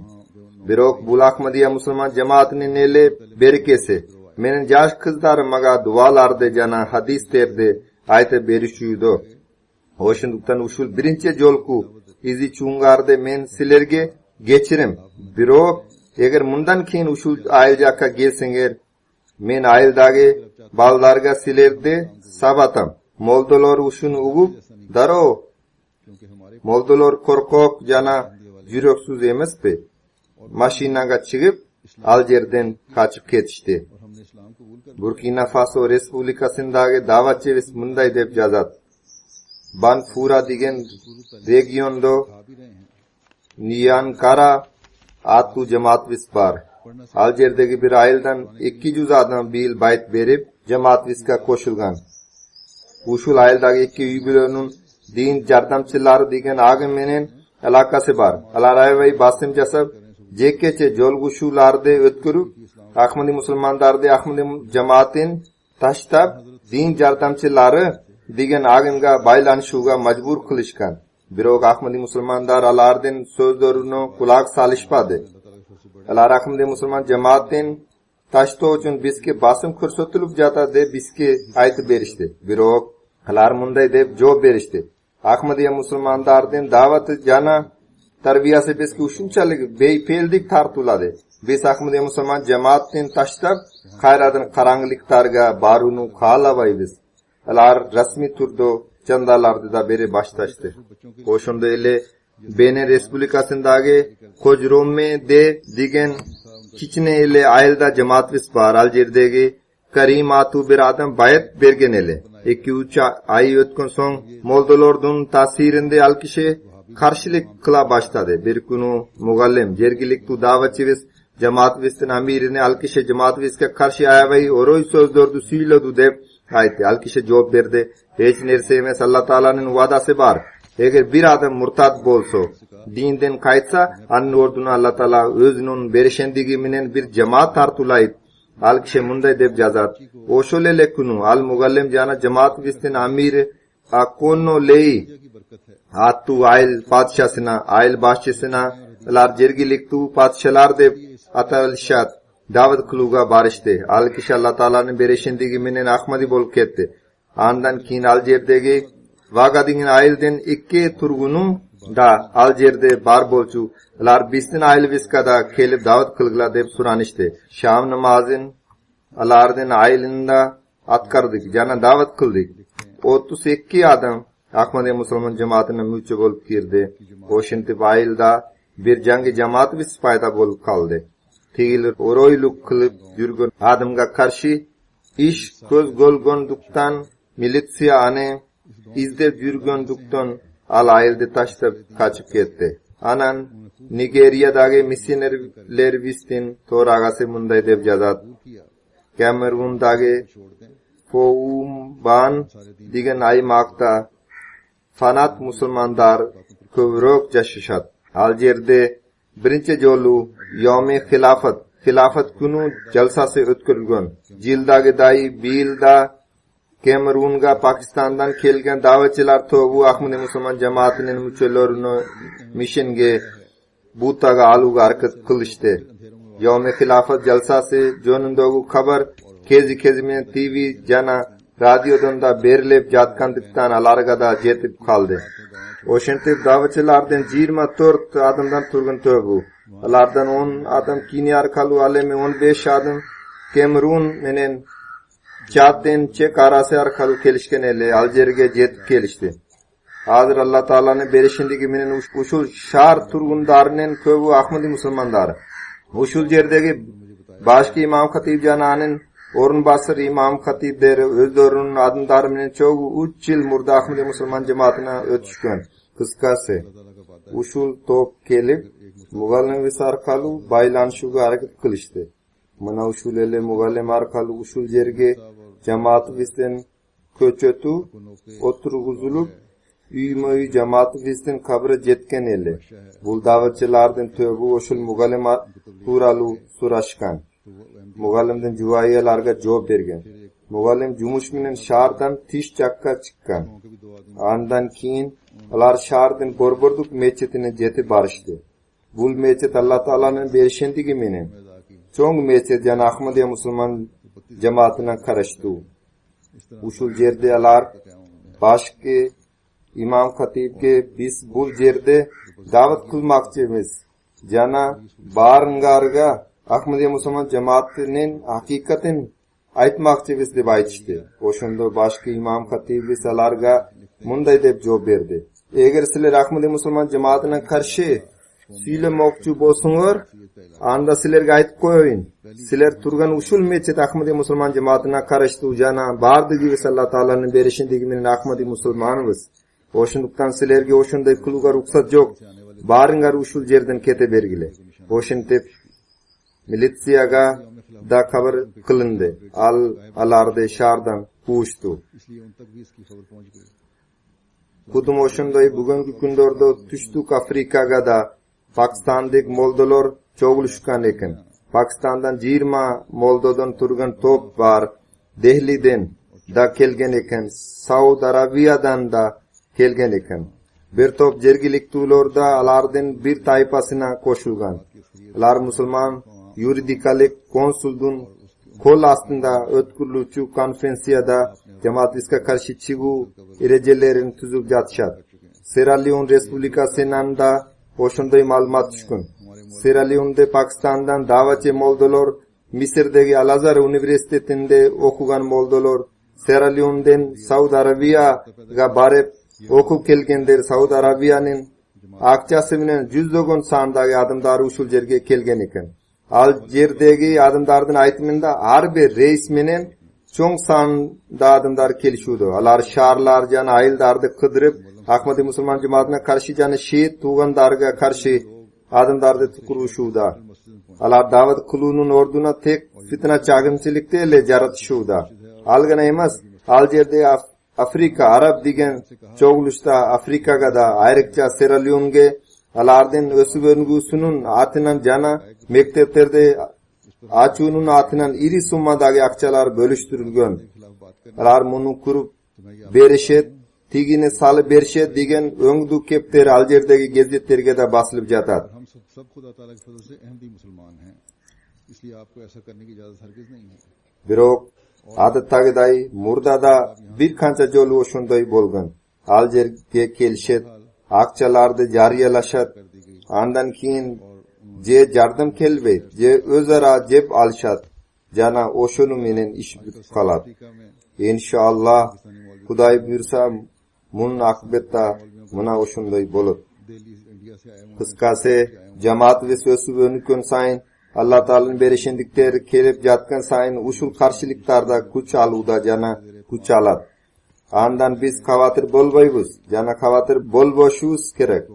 Biroq bu Ahmadiya musulmon jamoatining neli berkesi Menen jaş kızdarım maga dualarda jana hadislerde ayta berişiydi. Oşunduktan uşul birinci jolku izi çungarda men silerge geçirim. Birok eger mundan keyin uşul ayıl jakka gelsenger men ayıldagi ballarga silerde sabatam. Moldolar uşunu ugup daro. Moldolar korkok jana yüreksiz emaspi. Maşinaga çıkıp Aljerden kaçıp ketişti. Burkina Faso Respublikasındagi davatçevis munday dep jazat. Banfura degan regionda Niyankara atlu cemaatvis bar. Aljerdagi bir ayıldan 200 adam bil bayt berip cemaatviska koşulgan. Uşul ayıldagi 2 üybülönün din jardamchilari degan agim menen alakası bar. Alaray basim jasab jekeche jolguşularda ötkürüp Ahmadi musulmandarda Ahmadi cemaatin taştab din jardamchilari degan agimga baylanışuga majbur kılışkan. Birok Ahmadi musulmandar alardın sözlerini kulak salışpadı. Alar Ahmadi musulman cemaatin taşto üçün bizke basım kursatılıp jata de bizke aytı berişti. Birok alar munday dep job berişti. Ahmadi musulmandardın davatı jana tarbiyası bizke uşunçalık beypeldik tartuladı. Biz Ahmadi musulman cemaatin taştab kayradın karangılıktarga barunu kalabayız. Alar rasmi turdo chandalarda da beri baştaştı. Oşunda ele Benin Respublikasındagi Kojromme de digen kichine ele ayılda cemaatvis bar. Aljerdagi Karim atu bir adam bayat bergen ele. 2-3 ay ötkön soň Moldolordun tasirinde al kişi karşılık kıla başladı. Bir kunu mugallim jergiliktu davatçıvis cemaatvistin amirini al kişi cemaatviske karşı ayavayı oroy sözdördü süylödü dep aytti. Al kişi cevap berdi. Hiç nerse emes Allah Taala'nın vadası var. Eğer bir adam murtat bolsa, dinden kaytsa, anın orduna Allah Taala özünün berişendigi menen bir cemaat tartulayıp, al kişi munday dep jazat. Oşolele kunu, al mugallim jana cemaat vistin amir, akono leyi, attu ayl padişasına, ayl başçısına, lar jergiliktu padişalar dep atalışat, davet kılıga barıştı. Al kişi Allah Taala'nın berişendigi menen Ahmadi bolup ketdi. Andan keyin Aljerdagi Vagadingin ayılden 2 turgunu da Aljerde bar bolçu. Alar bizden ayıl viskada kelip davet kılgıla dep suranıştı. Şam namazın alardan ayılında atkardık. Jana davet kıldık. 32 adam Ahmadi musulman cemaatine müçe bolup girdi. Oşinti ayılda bir jangi cemaat vis payda bolup kaldı. Tigilir oroyluk kılıp yürgün adamga karşı iş göz golgonduktan militsiya ane izlep yürgöndükten al ayıldı taştab kaçıp ketdi. Anan Nigeriyadagi missionerler vistin toragası munday dep jazat. Kamerundagi Foumban degan aymakta fanat musulmandar kövrök jaşışat. Aljerde birinchi jolu yomi xilafat kunu jalsası ötkürülgön. Jildagi dayi bilda Kamerunga Pakistandan kelgen davetçiler tobu Ahmadi musulman cemaatinin müçelerini missionge butaga aluga hareket kılıştı. Yomi xilafat jalsası jonundogu haber kezi men TV jana radyodan da berilip jatkandıktan alarga da jetip kaldı. Oşentip davetçilerden 24 adamdan turgun tobu. Alardan 10 adam Kenya arkalu alemi 15 adam Kamerun menen Çad'den Çek arası arkalı kelişken ele Aljerge jetip kelişti. Hazır Allah Taala'nın berişindigi menen uşul şar turgundarının köbü Ahmadi musulmandar. Uşul jerdegi başki imam hatib jananın orunbasır imam hatibleri özlerinin adındары menen çoğu 3 yıl murda Ahmadi musulman cemaatine ötüşkön. Kıskası uşul top kelip mugallim vis arkalı baylanışuga hareket kılıştı. Mana uşul ele mugallim arkalı uşul jerge cemaat vistin köçötü oturguzulup üymeyi cemaat vistin kabri jetken ele. Bul davetçilerden töbü oşul mugallim turalu suraşkan. Mugallimden juvayiyalarga job bergen. Mugallim jumuş menen şahardan tiş çakka çıkkan. Andan keyin alar şahardan Gorborduk meçetine jetip barıştı. Bul meçet Allah Taala'nın berişendigi menen çoğun meçet jana Ahmadi musulman cemaatine karıştı. Uşul jerde alar başki imam hatibge biz bu jerde davet kılmakçımız. Jana barıngarga Ahmadiya Musulman cemaatinin hakikatin aytmakçımız deb aytıştı. Oşunda başki imam hatibi salarga munday deb жооп berdi. Eger sizler Ahmadiya Musulman cemaatine karşı söylemokçu bolsuңар, anda sizlerge aytıp koyayın. Sizler turgan uşul meçet Ahmadiya Musulman cemaatine karıştı jana bardigi Allah Taala'nın berişindigi menen Ahmadiya Musulmanыбыз. Oşunduktan sizlerge oşunday kılıga ruksat yok. Barıngar uşul jerden kete bergile. Oşuntep militsiyaga da kabar kılındı. Alardı şardan kuuştu. Kudum oşunday bugünkü gündörde tüştük Afrikaga da Pakistan'daki moldalar çoğuluşkan eken. Pakistan'dan 20 moldadan turgan top var. Dehli'den da kelgen eken. Saudi Arabiyadan da kelgen eken. Bir top jergilik tuğlarda alardan bir tayfasına koşulgan. Alar Musulman yuridikalik konsuldun kol astında ötkürlüçü konferansiyada cemaatiska karşı çıgu erecelerin tüzüp jatışat. Sierra Leone Respublikası'ndan da oşunday malumat düşkün. Sierra Leone'de Pakistan'dan davatçı moldalar, Mısır'daki Al-Azhar Üniversitesi'nde okugan moldalar, Sierra Leone'den Saudi Arabiyaga barıp okup kelgenler Saudi Arabiyanın akçası bilen yüzdogon sandagi adamdары uşul jerge kelgen eken. Al jerdegi adamdardın aytımında har bir reis menen çoğ sanda adamдар kelişudu. Alar şarlar jana ayıldardı kıdırıp Ahmadi Musulman cemaatine karşı jana şehit tuğandarga karşı adamdardı tukuruşuda. Alar davet kılunun orduna tek fitna çağımçılıkta ele jaratışuda. Algana emas, al jerde Afrika, Arap digen çoğuluşta Afrikaga da ayrıca Sierra Leone'ge alardan ösüp öngüsünün atından jana mektepterde açuunun atından iri summadagi akçalar bölüştürülgen. Alar munu kurup berişet, tigini salı berişet digen öngdü kepter al jerdegi gezetlerge da basılıp jatat. Birok adatdagiday murdada bir kança jolu oşunday bolgan. Al jerge kelişet, akçalardı jariyalaşat. Andan keyin je yardım kelbey, je özara jep alşat. Jana oşunu menen iş bitip kalat. İnşallah Huday buyursa munun akıbetta muna oşunday bolur. Kıskası cemaat ve sözsü önükön sayın Allah Taala'nın berişindikleri kelip jatkan sayın uşul karşılıklarda kuch aluda jana kuch alat. Andan biz kavatır bolbayбыз, jana kavatır bolboşubuz kerek.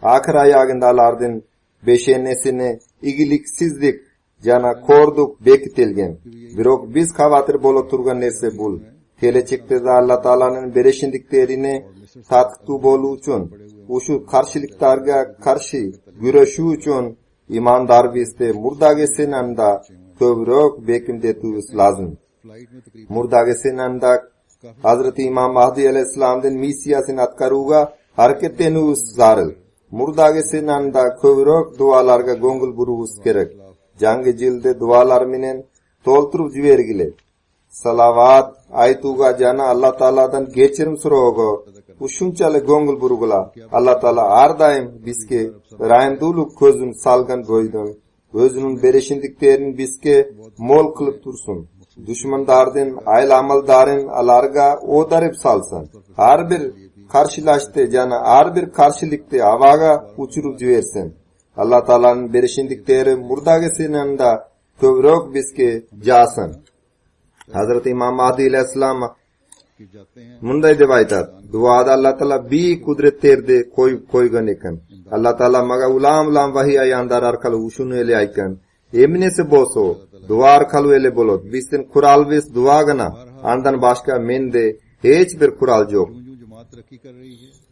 Ahir ayagında alardın beşenesini igiliksizlik jana korduk bekitilgen. Birok biz kavatır bolo turgan nerse bul. Kelechekte da Allah Taala'nın berişindiklerini tatkı bolu üçün, uşul karşılıklarga karşı güreşu üçün imandar bizde murdagesinanda kövrök bekimdetübüz lazım. Murdagesinanda Hazreti İmam Mahdi Aleyhisselam'ın misiyasını atkaruga hareketlenübüz zarıl. Murdagesinanda kövrök dualarga gongul burubuz kerek. Jangi jilde dualar menen tolturup jibergile. Salavat aytuga jana Allah Taala'dan geçirim surogo. Uşunçalı gongul burugula. Allah Taala har daim bizke rayınduluk közün salgan boydun. Özünün berişindiklerini bizke mol kılıp tursun. Düşmandardan ayl amaldarın alarga o darip salsın. Har bir karşılaştı jana har bir karşılıkta avaga uçurup jibersin. Allah Taala'nın berişindikleri murdagesinanda kövrök bizke jasın. Hazreti İmam Mahdi Aleyhisselam munday deb aytat. Duada Allah Taala bi kudretlerdi koygan eken. Allah Taala maga ulam vahiy ayandar arkalı uşunu ele aykan. Eminesi bolso dua arkalı ele bolot. Bizden kural biz dua gana. Andan başka mende hiç bir kural yok.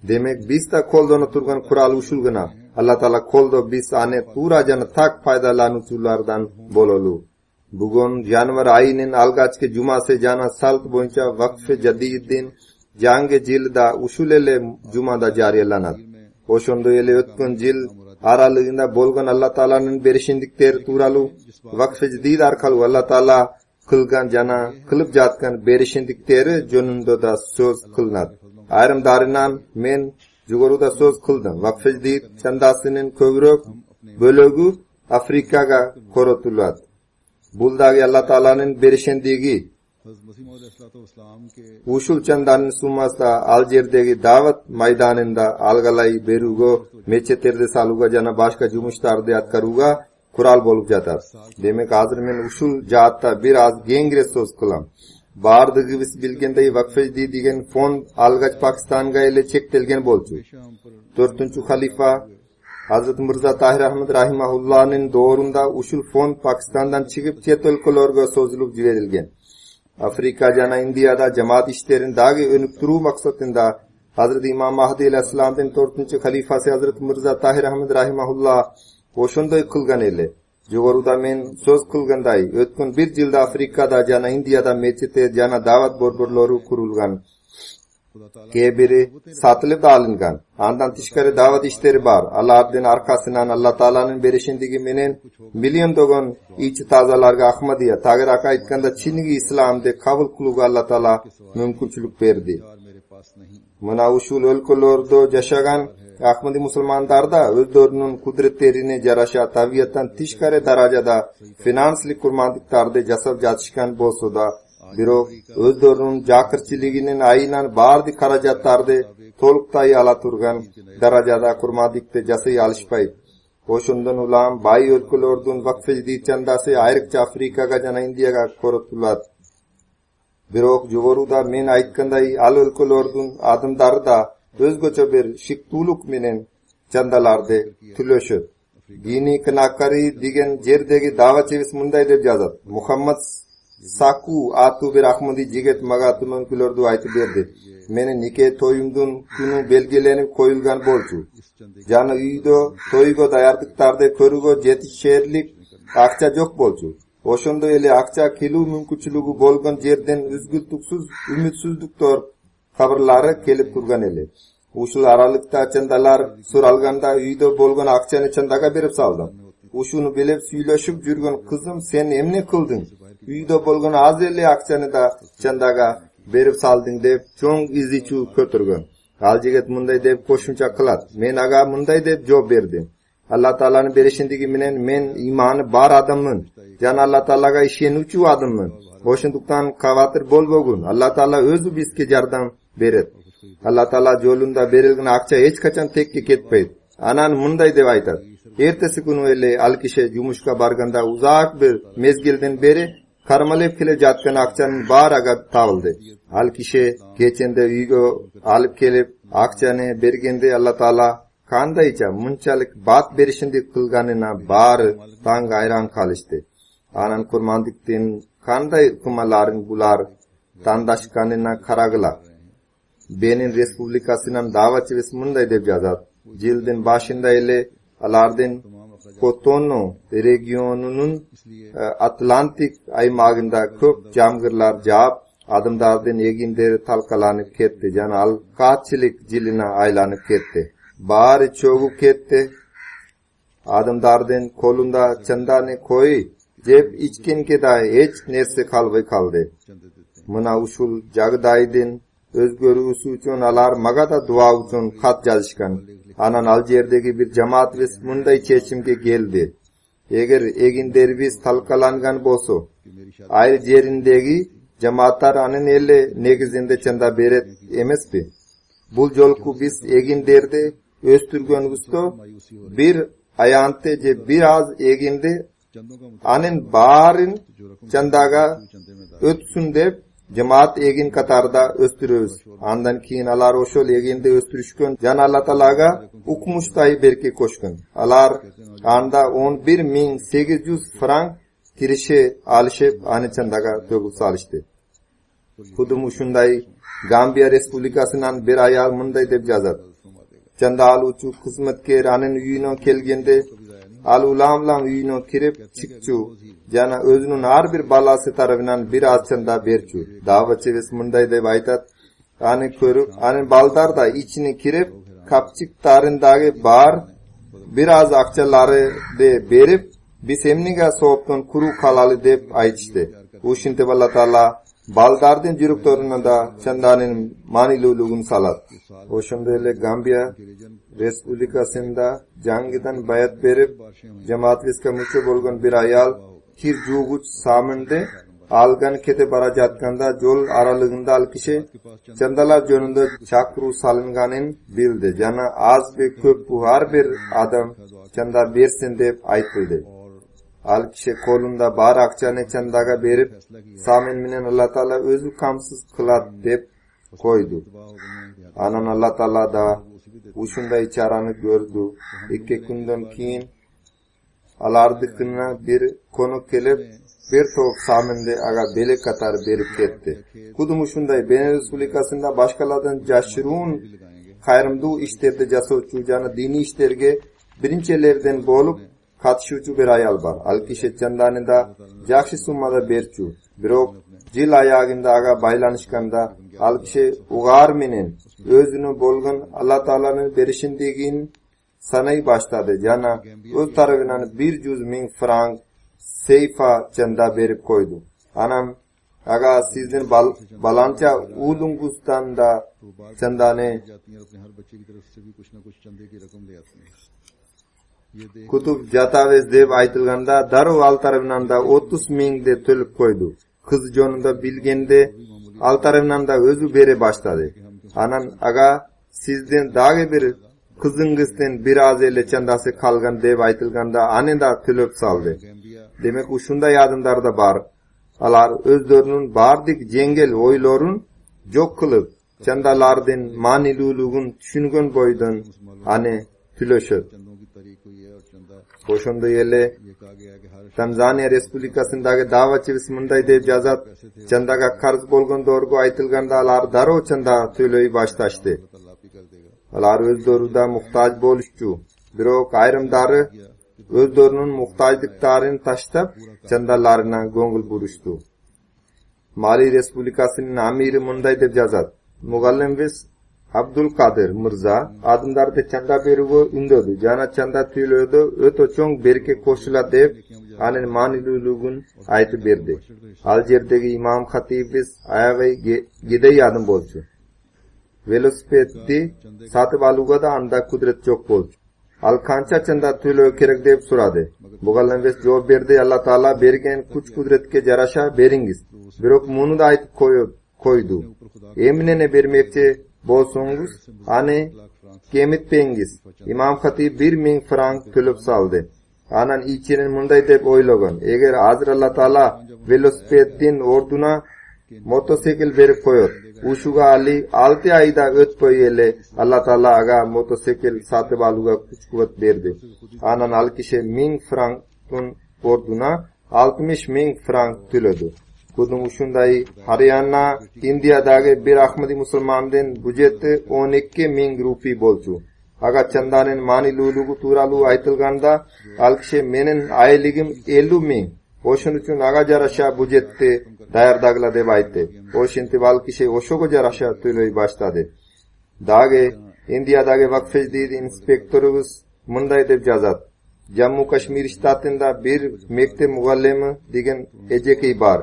Demek biz de kolda turgan kural uşul gana. Allah Taala kolda biz ane pura jana tak faydalanuvchilardan bololu. Bugün Januar ayının algaçki cuması jana salt boyunca vakfe jadiddin jange jilda usulele cumada jariyalanat. Oşondo ele ötkön jil aralığında bolgan Allah Taala'nın berişindikleri turalı vakfe jadid arkalı Allah Taala kılgan jana kılıp jatkan berişindikleri jönünde da söz kılınat. Ayrımlarından men jugoruda söz kıldım. Vakfejdi çandasının kövrök bölögü Afrikaga korotulat. Buldagi Allah Ta'ala'nın berişindigi हज़रत मसीह मौद अलैहिस्सलाम के Uşul çandanın sunmasda Aljer'deki davet maydanında algalay berugo meçetlerde saluga jana başka jumuştardı atkaruga kural bolup jatar. Demek hazır men uşul jatda biraz gengre söz kılam. Bardığı biz bilgendey vakfejdi degen fond algaç Pakistan'a ile çektelgen bolçu. 4. halifa Hazret Mirza Tahir Ahmed Rahimahullah'ın doğrunda uşul fond Pakistan'dan çıkıp chet ülkelerge sözülüp jiberilgen. Afrika jana India'da cemaat işlerin dagi önüp duru maksatında Hazreti İmam Mahdi Aleyhisselam'ın 4. halifası Hazret Mirza Tahir Ahmed Rahimahullah oşunday kılgan ele. Jogoruda men söz kılganday ötkün bir yılda Afrika'da jana India'da meçete jana davat borborları kurulgan. Kebiri satılıp da alıngan. Andan tişkari davat işleri var. Allah'ın arkasından Allah Ta'ala'nın berişindigi menen milyon dogon içi tazalarga Ahmadiya tagir aka aytkanda Çinigi İslam'de kabul kılığı Allah Ta'ala mümkünçülük verdi. Muna uşul өлkölörde yaşagan Ahmadi musulmanlarda özlerinin kudretlerini jaraşa tabiattan tişkari darajada finanslik kurmandıktardı jasap jatışkan bolsa da Biro özlerinin jakırçiliginin ayınan bardi karajattardı toluktay ala turgan darajada kurmadikte jasay alışpay. Oşundan ulam bay өлkölördün vakfejdi çandası ayrıkça Afrikaga jana Indiaga korotulat. Biro jogoruda men aytkanday al өлkölördün adımdары da özgöçe bir şiktuluk menen çandalarda tülöşöp. Dini kınakari digen jerdegi davatçıvis munday dep jazat. Muhammad Saku atu bir Ahmadi jiget magatımın külördü aytıp berdi. Meni nike toyumdun günü belgelenip koyulgan bolçu. Jana üydo toygo dayardıktarda körügo jetişerlik akça jok bolçu. Oşondo ele akça kilu mümkünçülügü bolgan jerden üzgültüksüz, ümitsizliktor haberlari kelip turgan ele. Uşul aralıkta çandalar suralganda üydo bolgan akçany çandaga berip saldım. Uşunu bilip süйлöşüp jürgen kızım sen emne kıldın? Üydo bolgan az ele akçany da çandaga berip saldın dep çoğun iziçu kötürgön. Al jiget munday dep koşumça kılat. Men aga munday dep job berdim. Allah Ta'ala'nın berişindigi menen men imanı bar adamın. Jan Allah Ta'alaga işenüçü adamın. Oşunduktan kavatır bolbogun. Allah Ta'ala özü bizke jardam beret. Allah Ta'ala jolunda berilgen akça hiç kaçan tekke ketpeydi. Anan munday dep aytat. Ertesi günü ele al kişi jumuşka barganda uzak bir mezgilden beri karmalep kele jatkan akçanın bar aga tabıldı. Al kişi geçende uygo alıp kelip akçanı bergende Allah Ta'ala kandayca munçalık bat berişindi kılganına bar tang ayran kalıştı. Anan kurmandiktin kanday kumaların bular tandaşkanına karagıla. Benin Respublikası'nın davatçıvesi munday dep jazat. Cildin başında ele alardın Kotono regionunun Atlantik aymağında köp jamgırlar jap adımdardın eginleri talkalanıp ketdi. Jana al kaççılık jiline aylanıp ketdi. Bari çoğu ketdi. Adımdardın kolunda çandani koy jep içkenke da hiç nerse kalbay kaldı. Mına uşul jagdaydın özgörüsü üçün alar magada dua üçün kat yazışkan. Anan Aljer'deki bir cemaat ve munday çeşimge geldi. Eğer eginderimiz talkalangan bolsa, ayrı yerindeki cemaatlar anın elle negizinde çanda beret emes mi? Bul jolku biz eginderde östürgön gusto bir ayante je biraz eginde anın bağırın çandaga ötsün dep cemaat egin katarda östürüyoruz. Andan kiyin alar oşol eginde östürüşkön jan Allah Ta'alaga ukmuştay berke koşkun. Alar anda 11.800 frank kirişe alışıp anı çandaga tögül salıştı. Kudum uşunday Gambiya Respublikası'ndan bir ayal munday dep jazat. Çanda aluçu kısmetker anın üyüno kelgende al ulamlam üyüno kirip çıkçu. Jana özünün har bir balası tarafından bir açında berçu. Davatçıves munday dep aytat. Anı körüp, anın baldar da içini kirip kapçık tarındagi bar biraz akçaları de berip biz emniga soğuptun kuru kalalı dep aytıştı. Uşinte Allah Taala baldardın jürüktoruna da çandanın maniluluğun salat. Oşundele Gambiya Respublikasında jangidan bayat berip cemaat viska muçu bolgon bir ayal kir juguç saminde algan kete barajatganda jol aralığında al kişi çandalar jönünde çakru salınganın bildi. Jana az ve köp bu har bir adam çanda bersin dep aytıldı. Al kişi kolunda bar akçanı çandaga berip samin minen Allah Taala özü kamsız kılat dep koydu. Anan Allah Taala da uşunday çaranı gördü. 2 günden keyin alardıkına bir konu kelip bir tok saminde aga bele katar berip ketdi. Kudum uşunday Benin Respublikasında başkalardan jaşırun kayrımdu işlerde jasovçu jana dini işlerge birinçelerden bolup katışucu bir ayal var. Al kişi çandanında jakşı summada berçu. Birok jil ayağında aga baylanışkanda al kişi ugar menen özünü bolgun Allah Taala'nın berişindigin sanay başladı. Jana öz tarafından 100.000 frank seyfa çanda berip koydu. Anam aga sizin balanca ulungustan da çandane kutup jatavez deb aytılganda darı al tarafından da 30.000 de tölüp koydu. Kız jonunda bilgende al tarafından da özü bere başladı. Anan aga sizden dağı bir kızıngızdan biraz elle çandası kalgan deb aytılganda anen da tölüp saldı. Demek uşunda yadımlar da bar. Alar özlerinin bardik jengel oyların jok kılıp çandalardın maniluluğun düşüngön boydan ane tülöşür. Oşunda yelle Tanzania Respublikasındagi davachi ismunday deb jazat chandaga qarz bolgon dorgu aytılganda alar daro chanda töleyi başlaştı. Alar özlerida muhtoj boluşçu. Birok ayrımdары özlerinin muhtojliklarini tashlab chandalarına go'ngil burishdi. Mali Respublikasının amiri munday deb jazat. Mugallimimiz Abdul Kadir Mirza adımlarda çanda berugo ündödü. Jana çanda tüylödü. Öto çoğun berke koşula deb anen maniluluğun aytı berdi. Alcerdegi imam hatibimiz ayagay gidey adım bolçu. Velosipedi satıp aluga da anda kudret çok bolçu. Al kança çanda tüylö kerek deb soradı. Mugallimimiz cevap berdi. Allah Taala bergen kuch kudretke jarasha beringiz. Birok munu da aytıp koydu. Emnene bermekçe bolsoňuz ane kemitpeňiz. İmam Hatip 1.000 frank tölüp saldı. Anan içinin munday dep oylagan. Eger azır Allah Taala velosipedin orduna motosikl berip koyot. Uşuga ali 6 ayda ötpöy ele Allah Taala aga motosikl satıp aluga kuch kuvvet berdi. Anan al kişi 1000 frankın orduna 60.000 frank tölödü. Kudum uşunday Haryana, India'dagi bir Ahmadi musulmandan budjeti 12.000 rupi bolçu. Aga chandanın maniluluğu turalu aytılganda al kişi menen ayligim 50.000. Oşun üçün aga jarasha budjeti dayardagla deb aytdı. Oşinti al kişi oşogo jarasha töleyi başladı. Dagi India'dagi vakfejdi inspektorumuz munday deb jazat. Jammu Kashmir ştatında bir mektep muallimi degen ejeki bar.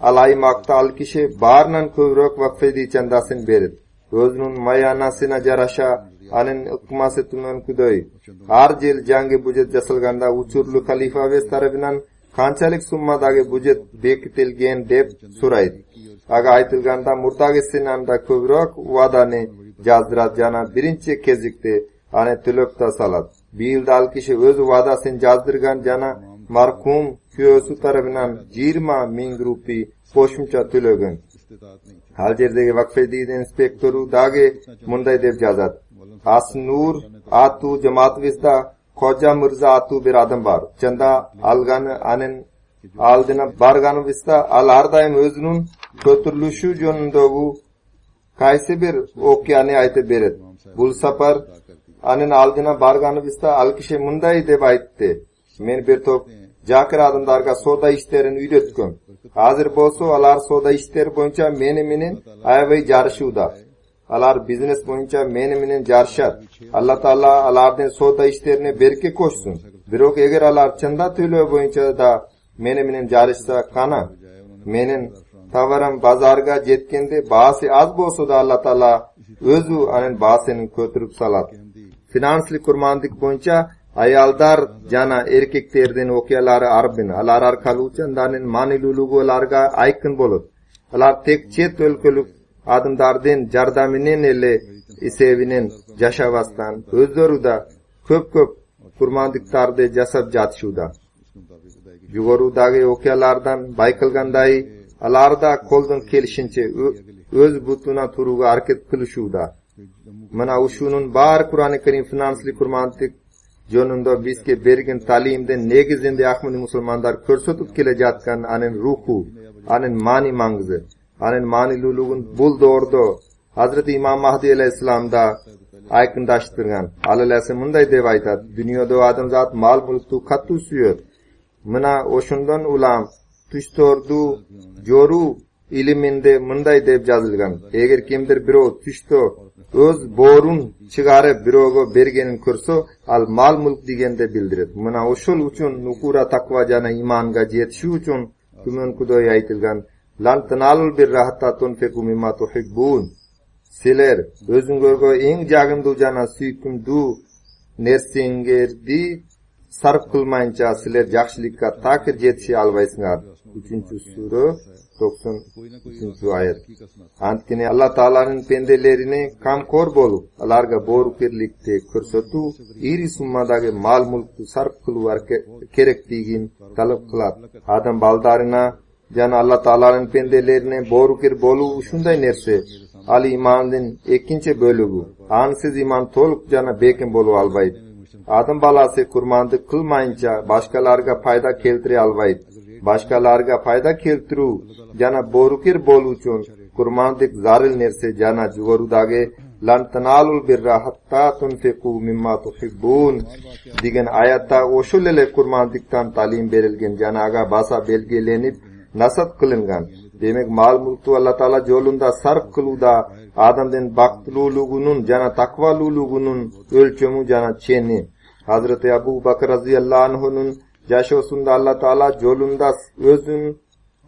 Alay makta al kişi barnan kövrök vakfedi çandasın berit. Özünün mayanasına jarasha anen ıkması tunan kudoy. Har jil jangi budjet jasılganda uçurlu khalifa ves tarafından kançalik summadagi budjet bekitilgen deb suraydı. Aga aytılganda murtagisinanda kövrök vadani jazdırat jana birinci kezikte ane tülöpta salat. Bir yılda al kişi öz vadasını jazdırgan jana marhum köyüsü tarafından 20.000 rupi koşumça tülögün. Halcerdegi vakfediydi inspektoru dagi munday deb jazat. Asnur atu cemaatvisda Khoja Mirza atu bir adam var. Çanda alganı anen aldına barganı vista al har daim özünün kötürlüşü jönündögi kaysi bir okyani aytı beret. Bul sapar anen aldına barganı vista al kişi munday deb aytdı. Men bir top jakir adamlarga soda işlerini üretgön. Hazır bolsa alar soda işleri boyunca menen ayabay jarışuda. Alar biznes boyunca menen jarışat. Allah Taala alardan soda işlerine berke koşsun. Birok eger alar çanda tölö boyunca da menen jarışsa kana Menin tavaram bazarga jetkende bahası az bolsa da Allah Taala özü anen bahasını kötürüp salat. Finansli kurmandık boyunca ayaldar jana erkeklerden okuyalары arbin. Alar arkalı uçandanen manilulugularga aykın bolot. Alar tek chet өлkөлүк adımdardan jardaminen ele isebinen jaşabastan özleri da köp kurmandıktardı jasap jatışuda. Jogorudagi okuyalardan bayqalganday alarda koldan kelişince öz butuna turuga hareket kılışuda. Mana uşunun bar Kur'an-ı Kerim finansli kurmandık jonunda bizge bergen talimden negizinde Ahmadi musulmandar körsotup kele jatkan anen ruhu, anen mani mangızı, anen mani lulugun bul doğurdu. Hazreti İmam Mahdi aleyhisselamda aykındaştırgan. Alalası munday deb aytat. Dünyada adamzat mal mulktu kattu suyur. Mına oşundan ulam tüştordu joru iliminde munday deb yazılgan. Eger kimdir biro tüşto öz borun çıgarıp birogo bergenin körso al mal mulk digende bildirir. Mına oşul uchun nukura takva jana imanga jetişi uchun kumen kudoy aytilgan. Lan tanalul birra hatta tunfiqu mimma tuhibbun. Siler özüngörgө eng jagymdуу jana süýkümdүү nerseňerdi sarf kılmayınca siler jakşylykka takir jetişe albaysыңар. 3-sure 93 ayet. Antkine Allah Taalanyň pendelerini kamkor bolup, alarga borukirlikte körsetu, iri summadagy mal mulktu sarf kılwar kerekdigin talap kılat. Adam baldaryna jana Allah Taalanyň pendelerine borukir bolu uşunday nerse. Al imandın ekinci bölügü. Ansiz iman toluk jana bekin bolu albayt. Adam balası kurmandık kılmayınca başkalarga payda keltire albayt. Başkalarga payda keltiru jana borukir bolu uchun kurmandık zaril nerse jana jogorudagi lan tanalul birra hatta tunfiqu mimma tuhibbun degan ayatda oşulele kurmandıktan talim berilgen janaga basa belgelenip nasat kılıngan. Demek mal mulktu Allah Taala jolunda sarf kılıuda adamdan baktıluluğunun jana takvaluluğunun ölçümü jana çeni. Hazreti Abu Bakr radıyallahu anhu'nun yaşosunda Allah Taala jolunda özün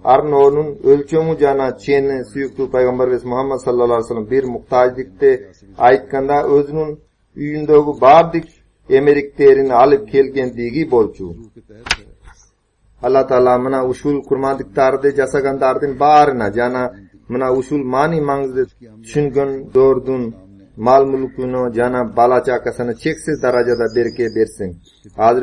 arno'nun ölçümü jana çeni süýüklü Peygamberimiz Muhammed sallallahu aleyhi ve sellem bir muhtaçlıkta aytkanda özünün üýündägi bardyk emeriklerini alıp kelgendigi bolçu. Allah Taala mına uşul kurmandıktardy jasagandardyn barına jana mına uşul mani mangzy düşüngön dördün mal mulkuny jana bala çakasyny çeksiz darajada berke bersin. Hazır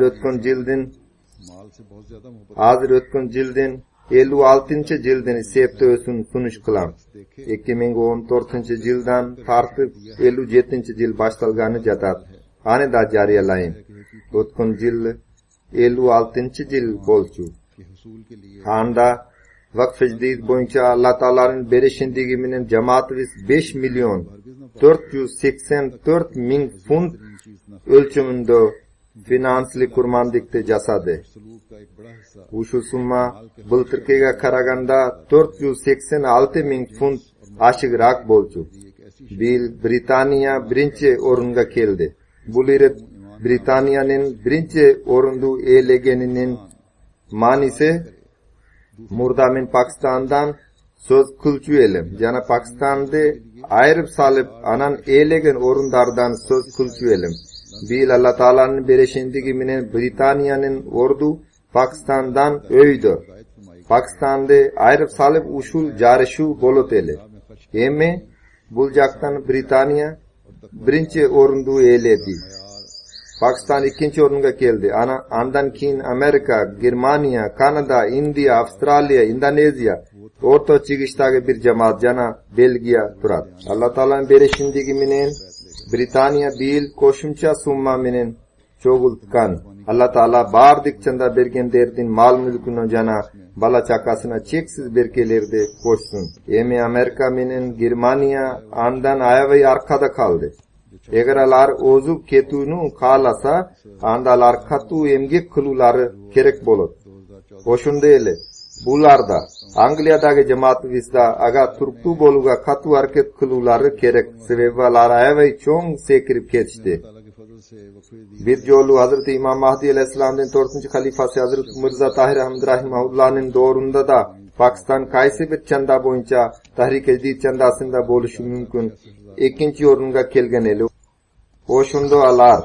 ötkün jildin 56-njy jildini sepde ösün sunuş kılam. 2014-njy jyldan tartyp 57-njy jyl baştalgany jatat. Ani da jariyalaýyn. Ötkün jyl 56-njy jyl bolçu. Anda vakf jdid boyunca Allah Taalanyň berişindigi menen jamaatybız 5 milyon 484 min funt ölçümünde finansly kurmandykty jasady. Uşu summa былтыркыга karaganda 486 min funt aşygyrak bolçu. Bil Britaniya birinci orunga keldi. Bul eret Britaniýanyň birinci orundu eýlegeniniň manisi murda men Pakistandan söz kılçu elim. Jana Pakistandy aýryp salyp anan eýlegen orundardan söz kılçu elim. Bil Allah Taalanyň berişindigi menen Britaniýanyň ordu Pakistandan öýdü. Pakistandy aýryp salyp uşul jarışu bolat eli. Emme bul jakdan Britaniýa birinci orundu eýledi. Pakistan ikinci orunga keldi. Andan keyin Amerika, Germaniya, Kanada, Indiya, Avstraliya, Indoneziya orta çygyşdagi bir jamaat jana Belgiya turat. Allah Taalanyň berişindigi menen Britaniya bil koşumça summa menen çogultkan. Allah Taala bardyk çanda bergenderdin mal mülküni jana bala çakasyna çeksiz berkelerde koşsun. Emi Amerika menen Germaniya andan aýaby arkada kaldy. Eger alar ozup ketүүnü kalasa, anda alar katu emgek kılulary kerek bolat. Oşunda ele, bularda Angliýadagy jamaatybızda aga turptu boluga katu hareket kılulary kerek. Sebebi alar aýaby çoň sekirip ketişdi. Bir jolu Hazreti İmam Mahdi aleyhisselam'ın 4-nji halifasy Hazreti Mirza Tahir Ahmed rahimahullah'ın doğrunda da Pakistan qaysi bir chanda bo'yicha Tahrik Jadid chandasida bo'lishi mumkin. Ikkinchi o'ringa kelgan eli. O'shunda alar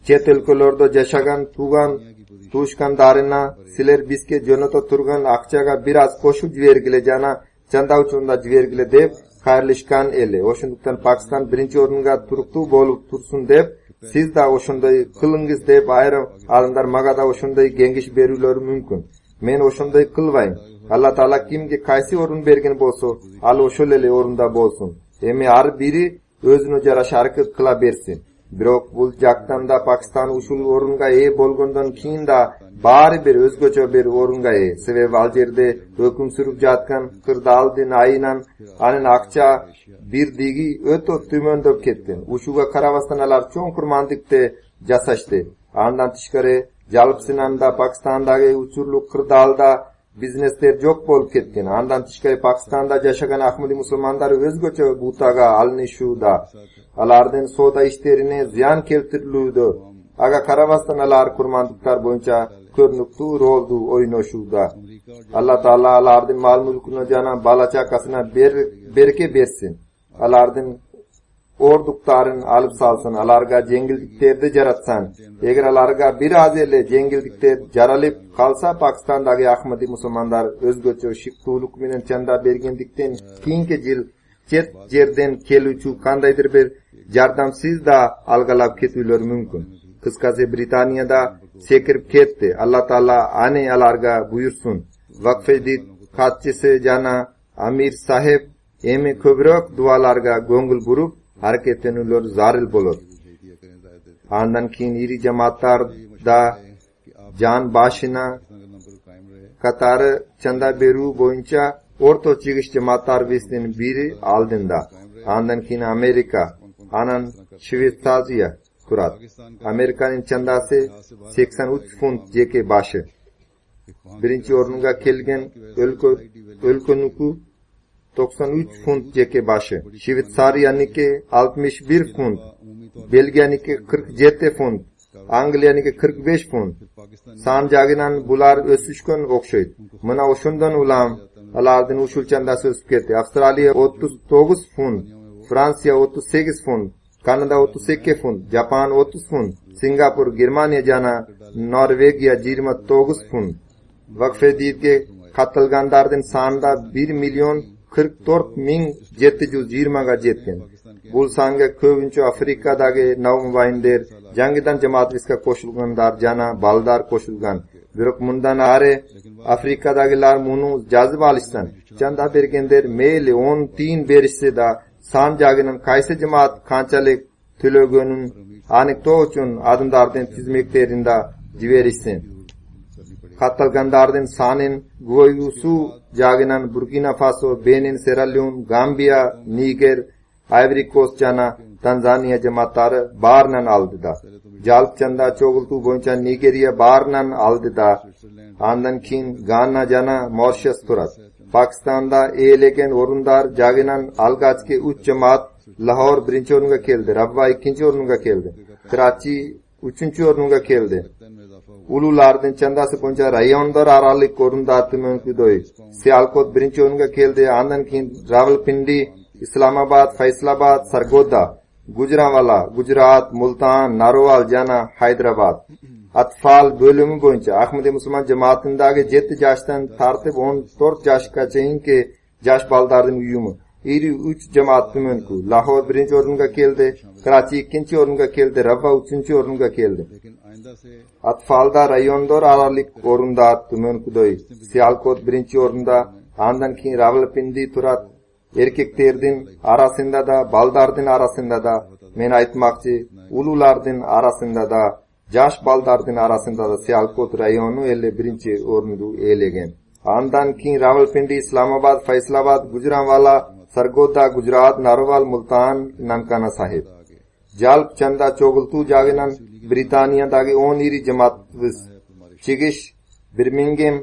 chet ellarda yashagan tushganlarina sizlar bizga jo'nata turgan aqchaga biroz qo'shib bergilejana chanda uchunda bergile deb xayrlashgan eli. O'shundan Pokiston birinchi o'ringa turibdi bo'lib tursin deb siz da o'shunday qilingiz deb ayrim olimlar magada o'shunday kengish berulari mumkin. Men o'shunday qilvayn. Alloh taolo kimga qaysi o'rin bergan bo'lsa, al o'shuleli o'rinda bo'lsin. Emi har biri o'zini jarasha harakat qila bersin. Biroq bu jaqtanda Pokiston ushul o'ringa bo'lgandan keyin da bari bir o'zgacha bir o'ringa sebab Aljerda hukm surib jatgan Qirdaldin aynan anin aqcha bir digi o'to tumandab ketdi. Ushuga qaravasdan alar cho'ng qurmandikda jasashdi. Andan tishkari Jalpsinanda Pokistondagi uchurlik Qirdalda biznesler yo'q bo'lib ketgan. Andan tishkari Pokistonda yashagan Ahmadi musulmonlar o'zgacha butaga alinishuda. Alardan savdo ishlarini ziyon keltirildi. Aga qaravasdan alar qurmandiklar bo'yicha ko'rnuktu roldu o'ynashuda. Alloh taolo alardan mol mulkini jana balachaqasina berke bersin. Alardan orduqtarin alib salsın, alarga jengilliklerdi jaratsan. Eğer alarga biraz ele jengillikler jaralip kalsa Pakistandagi Ahmadi musulmonlar o'zgacha shiqtuluk menen chanda bergendikten keyingi yil chet yerden keluvchi qandaydir bir yordamsiz da algalab ketulari mumkin. Qisqasi Britaniyada sekirib ketdi. Alloh taolo ani alarga buyursun. Vaqfedid xatchisi jana Amir sahib emi ko'proq duolarga ko'ngil burib hareketlenilor zaril bo'ladi. Andan keyin iri jamoatlarda jan boshina Qatarı chanda beru bo'yicha o'rta chigish jamoatlar vestin biri oldinda. Andan keyin Amerika, anan Shveysariya turadi. Amerikaning chandasi 83 funt jeki boshi. Birinchi o'ringa kelgan o'lkonuku 93 funt jeki başı. Shveysariyaniki 61 funt. Belgiyaniki 47 funt. Angliyaniki 45 funt. San jaginan bular o'sishgan o'xshaydi. Mana o'shundan ulam alardan ushul chandasi o'sib ketdi. Avstraliya 39 funt. Fransiya 38 funt. Kanada 32 funt. Japan 30 funt. Singapur, Germaniya jana Norvegiya 29 funt. Vaqfedidga qatilganlardan sonda 1 million 44.720 ga jetgan. Bu songa ko'pincha Afrikadagi Navmvaynler jangidan jamoatga qo'shilganlar jana baldar qo'shilgan. Biroq bundan ari Afrikadagilar buni jazib olishdan chanda berganlar mayli 10 tiyin berishsa da son jagining qaysi jamoat qanchalik to'laganini aniqlash uchun odamlardan tizmeklarida jiberishsin. Qatilganlardan sonin Goyusu jaginan Burkina Faso, Benin, Sierra Leone, Gambia, Niger, Ivory Coast jana Tanzaniya jamoatlari barnan oldida. Jalp chanda cho'g'iltu bo'yicha Nigeriya barnan oldida. Andan keyin Ghana jana Mauritius turadi. Pokistonda e'legan o'rinlar jaginan algachki 3 jamoat Lahor birinchi o'ringa keldi, Rabva ikkinchi o'ringa keldi, Karachi 3-o'ringa keldi. Ululardan chandasi bo'yicha rayondor oralik o'rinlar mumkindoy. Sialkot birinchi o'ringa keldi. Andan keyin Rawalpindi, Islamabad, Faisalabad, Sargodha, Gujranwala, Gujarat, Multan, Narwal jana Hyderabad. Atfal bölümü bo'yicha Ahmadi musulmon jamoatindagi 7 yoshdan tartib 14 yoshgachainki yosh baldardin uyumi. Iri 3 jamoat mumkin. Lahor birinchi o'ringa keldi, Karachi ikkinchi o'ringa keldi, Rabwa 3-o'ringa keldi. Atfalda rayondor oralik o'rinda mumkindoy. Sialkot birinchi o'rinda, andan keyin Rawalpindi turadi. Erkeklerden arasında da, baldardın arasında da, men aytmoqchi, ululardın arasında da, yosh baldardın arasında da Sialkot rayonu 51-chi o'rinni egallagan. Andan keyin Rawalpindi, Islamabad, Faisalabad, Gujranwala, Sargodha, Gujarat, Narwal, Multan, Nankana sahib. Jalp chanda cho'g'iltu jaginan Britaniyadagi 10 iri jamoatimiz Chigish, Birmingham,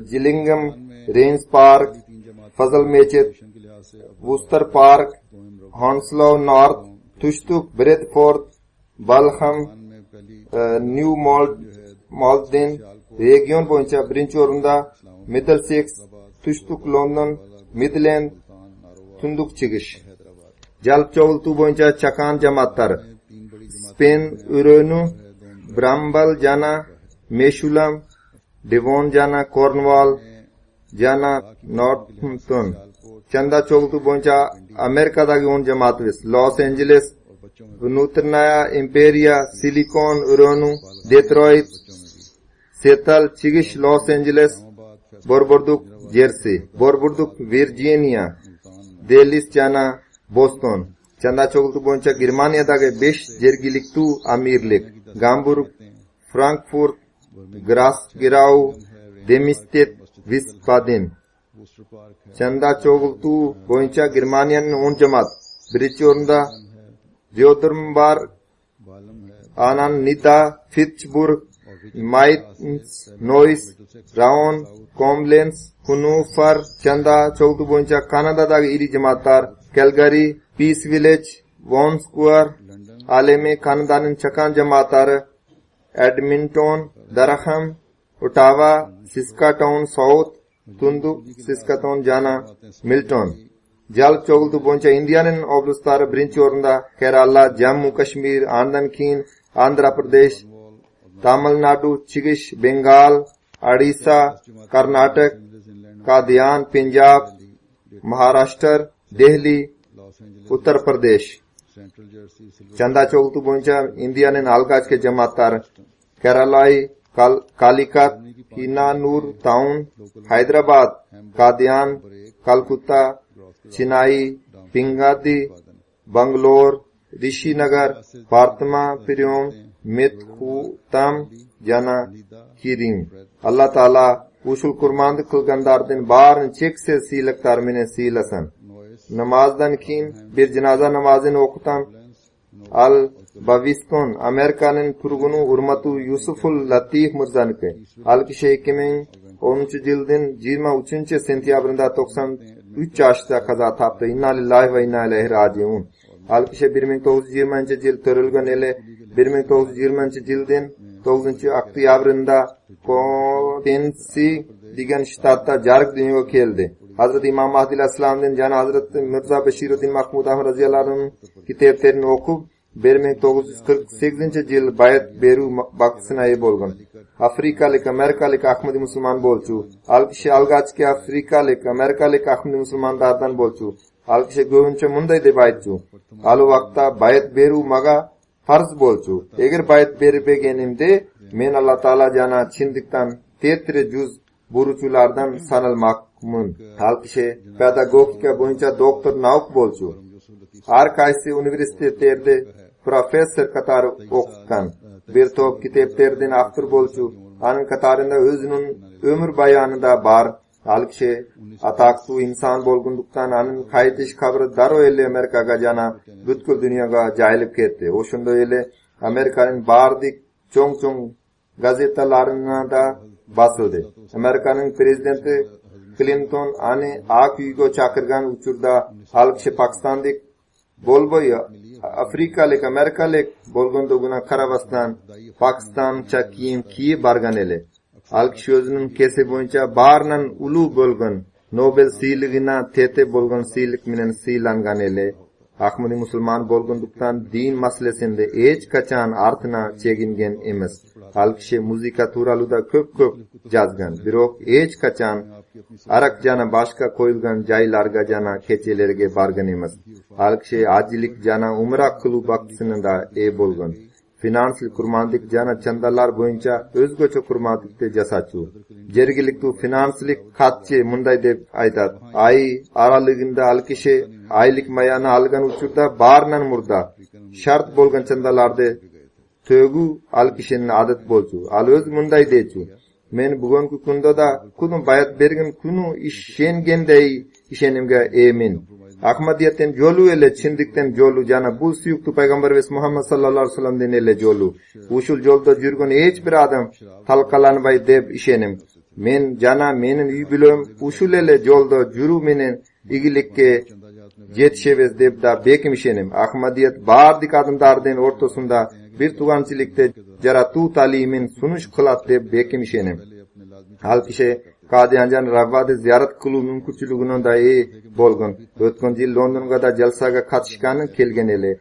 Gillingham, Rains Park, Fazal Mechet, Worcester Park, Hounslow North, Tushtuk, Bradford, Balham, New Malden region bo'yicha birinchi o'rinda Middlesex, Tushtuk London, Midland, Tunduk chigish. Jalb cho'g'iltuv bo'yicha chaqan jamoatlari: Spain Urenu, Bramble jana Meshulam, Devon jana Cornwall jana Northampton. Chanda cho'g'iltuv bo'yicha Amerikadagi 10 jamoatimiz: Los Angeles, Nutrnaya Imperia, Silicon Urenu, Detroit, Seattle chigish Los Angeles, Borborduk Jersey, Borborduk Virginia, Dallas jana Boston. Chanda cho'g'iltuv bo'yicha Germaniyadagi 5 jergiliktu amirlik: Gamburg, Frankfurt, Grasgau, Demstedt, Wiesbaden. Chanda cho'g'iltuv bo'yicha Germaniyaning 10 jamoat: birinchi o'rinda Theodornbarg, Anan, Nida, Fitchburg, Mainz, Neuss, Raon, Koblenz, Hannover. Chanda cho'g'iltuv bo'yicha Kanadadagi iri jamoatlar: Calgary, Peace Village, Vancouver. Alamiy Kanadaning chaqan jamoatlari: Edmonton, Durham, Ottawa, Saskatoon South, Tunduk, Saskatoon jana Milton. Jalb cho'g'iltuv bo'yicha Indiyaning oblastlari: birinchi o'rinda Kerala, Jammu Kashmir, undan keyin Andhra Pradesh, Tamil Nadu, chigish Bengal, Odisha, Karnataka, Kadian, Punjab, Maharashtra, Delhi, Uttar Pradesh. Chanda cho'g'iltuv bo'yicha Indiyaning algachki jamoatlari: Keralai, Calicut, Kinanur Town, Hyderabad, Kadian, Calcutta, Chennai, Pingadi, Bangalore, Rishinagar, Partma, Pirium, Methutam jana Kiring. Allah Taala ushul kurmandik qilganlardan barini cheksiz siyliqlar bilan siylasin. Namozdan keyin bir janoza namozini o'qitam. Al Baviston Amerikaning turguni Hurmatu Yusuful Latif Mirzaniki. Al kishi 2010-yildan 23-sentyabrda 93 yoshda qazo topdi. Inna lillahi va inna ilayhi rajiun. Al kishi 1920-yil tug'ilgan eli 1920-yildan 9-oktyabrda Tennessee degan shtatda jarg dunyoga keldi. Hazrat Imom Mahdi alayhissalomdan jana Hazrat Mirzo Bashiruddin Mahmud Ahmad roziyallohu anhu kitoblarini o'qib 1948-yil bayat beru baxtına ega bo'lgan. Afrikalik, Amerikalik Ahmadi musulmon bo'lchu. Al kishi algachki Afrikalik, Amerikalik Ahmadi musulmonlardan bo'lchu. Al kishi go'yincha munday deb aytchu: "Al vaqtda bayat beru maga farz bo'lchu. Agar bayat berib berganimda men Alloh taolo jana chindikdan tetre juz buruchulardan sanalmoqman." Al kishi pedagogika bo'yicha doktor nauk bo'lchu. Har qaysi universitetlarda professor qatori o'qigan. Bir to'p kitoblardan avtor bo'lchu. Aning qatorida o'zining umr bayonida bor. Al kishi ataqsu inson bo'lganlikdan aning qaytish qabri darrov Amerikaga jana butkul dunyoga jayilib ketdi. O'shunda eli Amerikaning bardik cho'ng gazetalarini da bosildi. Amerikaning prezidenti Clinton ani Oq uyga chaqirgan uchurda al kishi Pokistonlik bo'lboy Afrikalik, Amerikalik bo'lgandugina qarabasdan Pokistoncha kiyim kiyib borgan edi. Al kishi o'zining kesi bo'yicha barnan ulug' bo'lgan Nobel siyligina tete bo'lgan siylik bilan siylangan edi. Ahmadi musulmon bo'lganlikdan din masalasida hech qachon ortini chegingan emas. Al kishi muzika turalida ko'p jazgan, biroq hech qachon arak jana boshqa qo'yilgan joylarga jana kechalarga borgan emas. Al kishi ajlik jana umra qilib vaqtida bo'lgan. Finansal kurmandik jana chandalar bo'yicha o'zgacha kurmandikda jasachu. Jergilikdu finanslik qatchi munday deb aytadi: "Ay aralig'ida al kishi aylik mayani olgan uchurda barnan murda. Shart bo'lgan chandalarda to'gu al kishining odat bo'lchu. Al o'z munday deychu: Men bugungi kunda da kuni bayat bergan kuni ishonganday ishonimga amin. Ahmadiyatdan yo'lu ele chindikdan yo'lu jana bu suyukli payg'ambarimiz Muhammad sallallohu alayhi vasallamdan ele yo'lu. Ushul yo'lda yurgan hech bir odam talqalanmay deb ishonim. Men jana mening uy bilim ushul ele yo'lda yuru menen igilikka yetishimiz deb da bekim ishonim. Ahmadiyat bardik odamlardan o'rtasida bir tuganchilikda jaratu ta'limin sunish qilat deb bekim ishonim. Hal kishi Qadianjan ravvade ziyarat qiluu mumkinchiligidan da bo'lgan. O'tgan yil Londonga da jalsaga qatnashgani kelgan edi.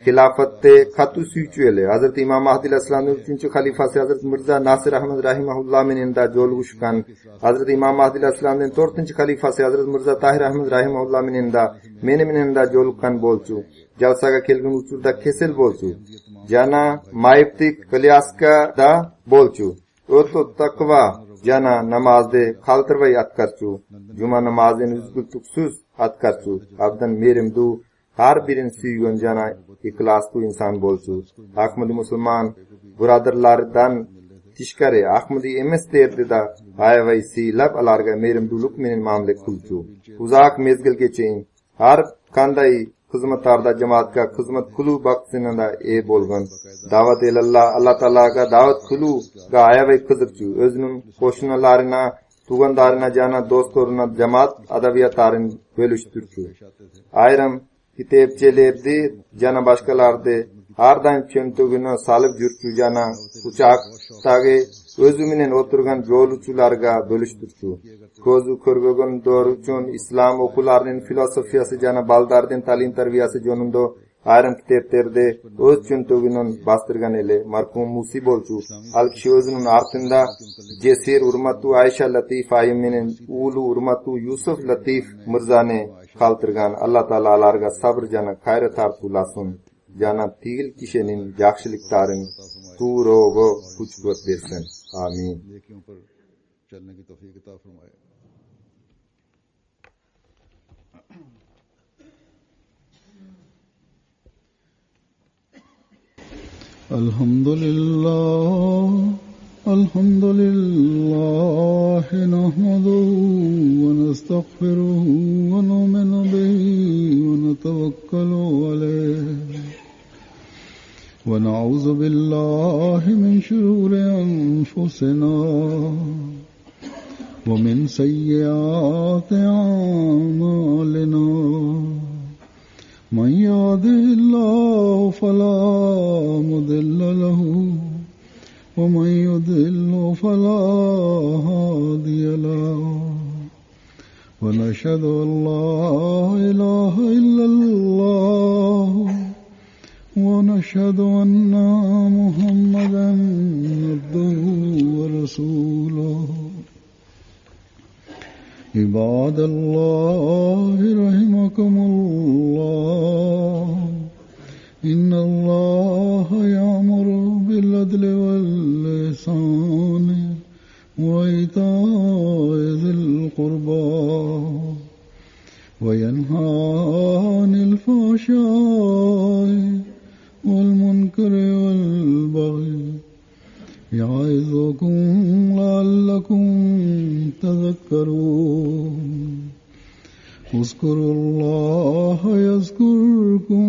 Xilofatda qat'iy suyuvchi edi. Hazrat Imom Mahdi alayhissalomning 3-xalifasi Hazrat Mirza Nasir Ahmad rahimahulloh bilan da yo'lg'ishgan. Hazrat Imom Mahdi alayhissalomning 4-xalifasi Hazrat Mirza Tahir Ahmad rahimahulloh bilan da meni bilan da yo'lqqan bo'lchu. Jalsaga kelgan uchurda kesel bo'lchu. Jana mayibtik qiliyaska da bo'lchu. O'to taqva jana namozda qaltirvay atkarchu. Juma namozini uzluksiz atkarchu. Abdan merimdu har birin suygan jana ixlosli inson bo'lchu. Ahmadi musulmon birodarlardan tishkari Ahmadi emas derdida ayvay silab alarga merimduluk bilan muomala qilchu. Uzoq mezgilgacha har qanday xizmatlarda jamoatga xizmat qilib vaqtida bo'lgan. Da'vat ilalloh Alloh taologa da'vat qiluvga ayvay qiziqchu. O'zining qo'shnilarina, tuganlarina, jana do'stlarina jamoat adabiyotlarini bo'lishtirchu. Ayrim kitobchilarni jana boshqalarni har doim cho'ntagini solib yurchu jana uchoqdagi o'zi bilan o'tirgan yo'lovchilarga bo'lishtirchu. Ko'zi ko'rgan doğru uchun islom o'quvlarining filosofiyasi jana baldarning ta'lim tarbiyasi jonunda ayrim kitoblarda o'z cho'ntagini bostirgan edi. Marhum Musi bo'lchu. Al kishi o'zining ortida Jesir Urmatu Aysha Latif ayimining ulu Urmatu Yusuf Latif Mirzani qoldirgan. Alloh taololarga sabr jana xayr tortulasin. Jana tigil kishining yaxshiliklarini turogo kuch-quvvat bersin. Amin. चलने की तौफीक अता फरमाए। الحمد لله نحمده ونستغفره ونؤمن به ونتوكل عليه ونعوذ بالله من شرور أنفسنا ومن سيئات أعمالنا من يهده الله فلا مضل له ومن يضلل فلا هادي له ونشهد أن لا إله إلا الله ونشهد أن محمدا عبده ورسوله عباد الله رحمكم الله إن الله يأمر بالعدل والإحسان وإيتاء ذي القربى وينهى عن الفحشاء والمنكر والبغي يعظكم لعلكم تذكرون اذكروا الله يذكركم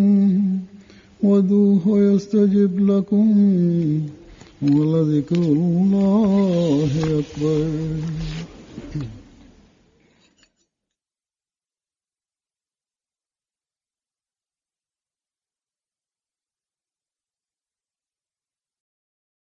وادعوه يستجب لكم ولذكر الله أكبر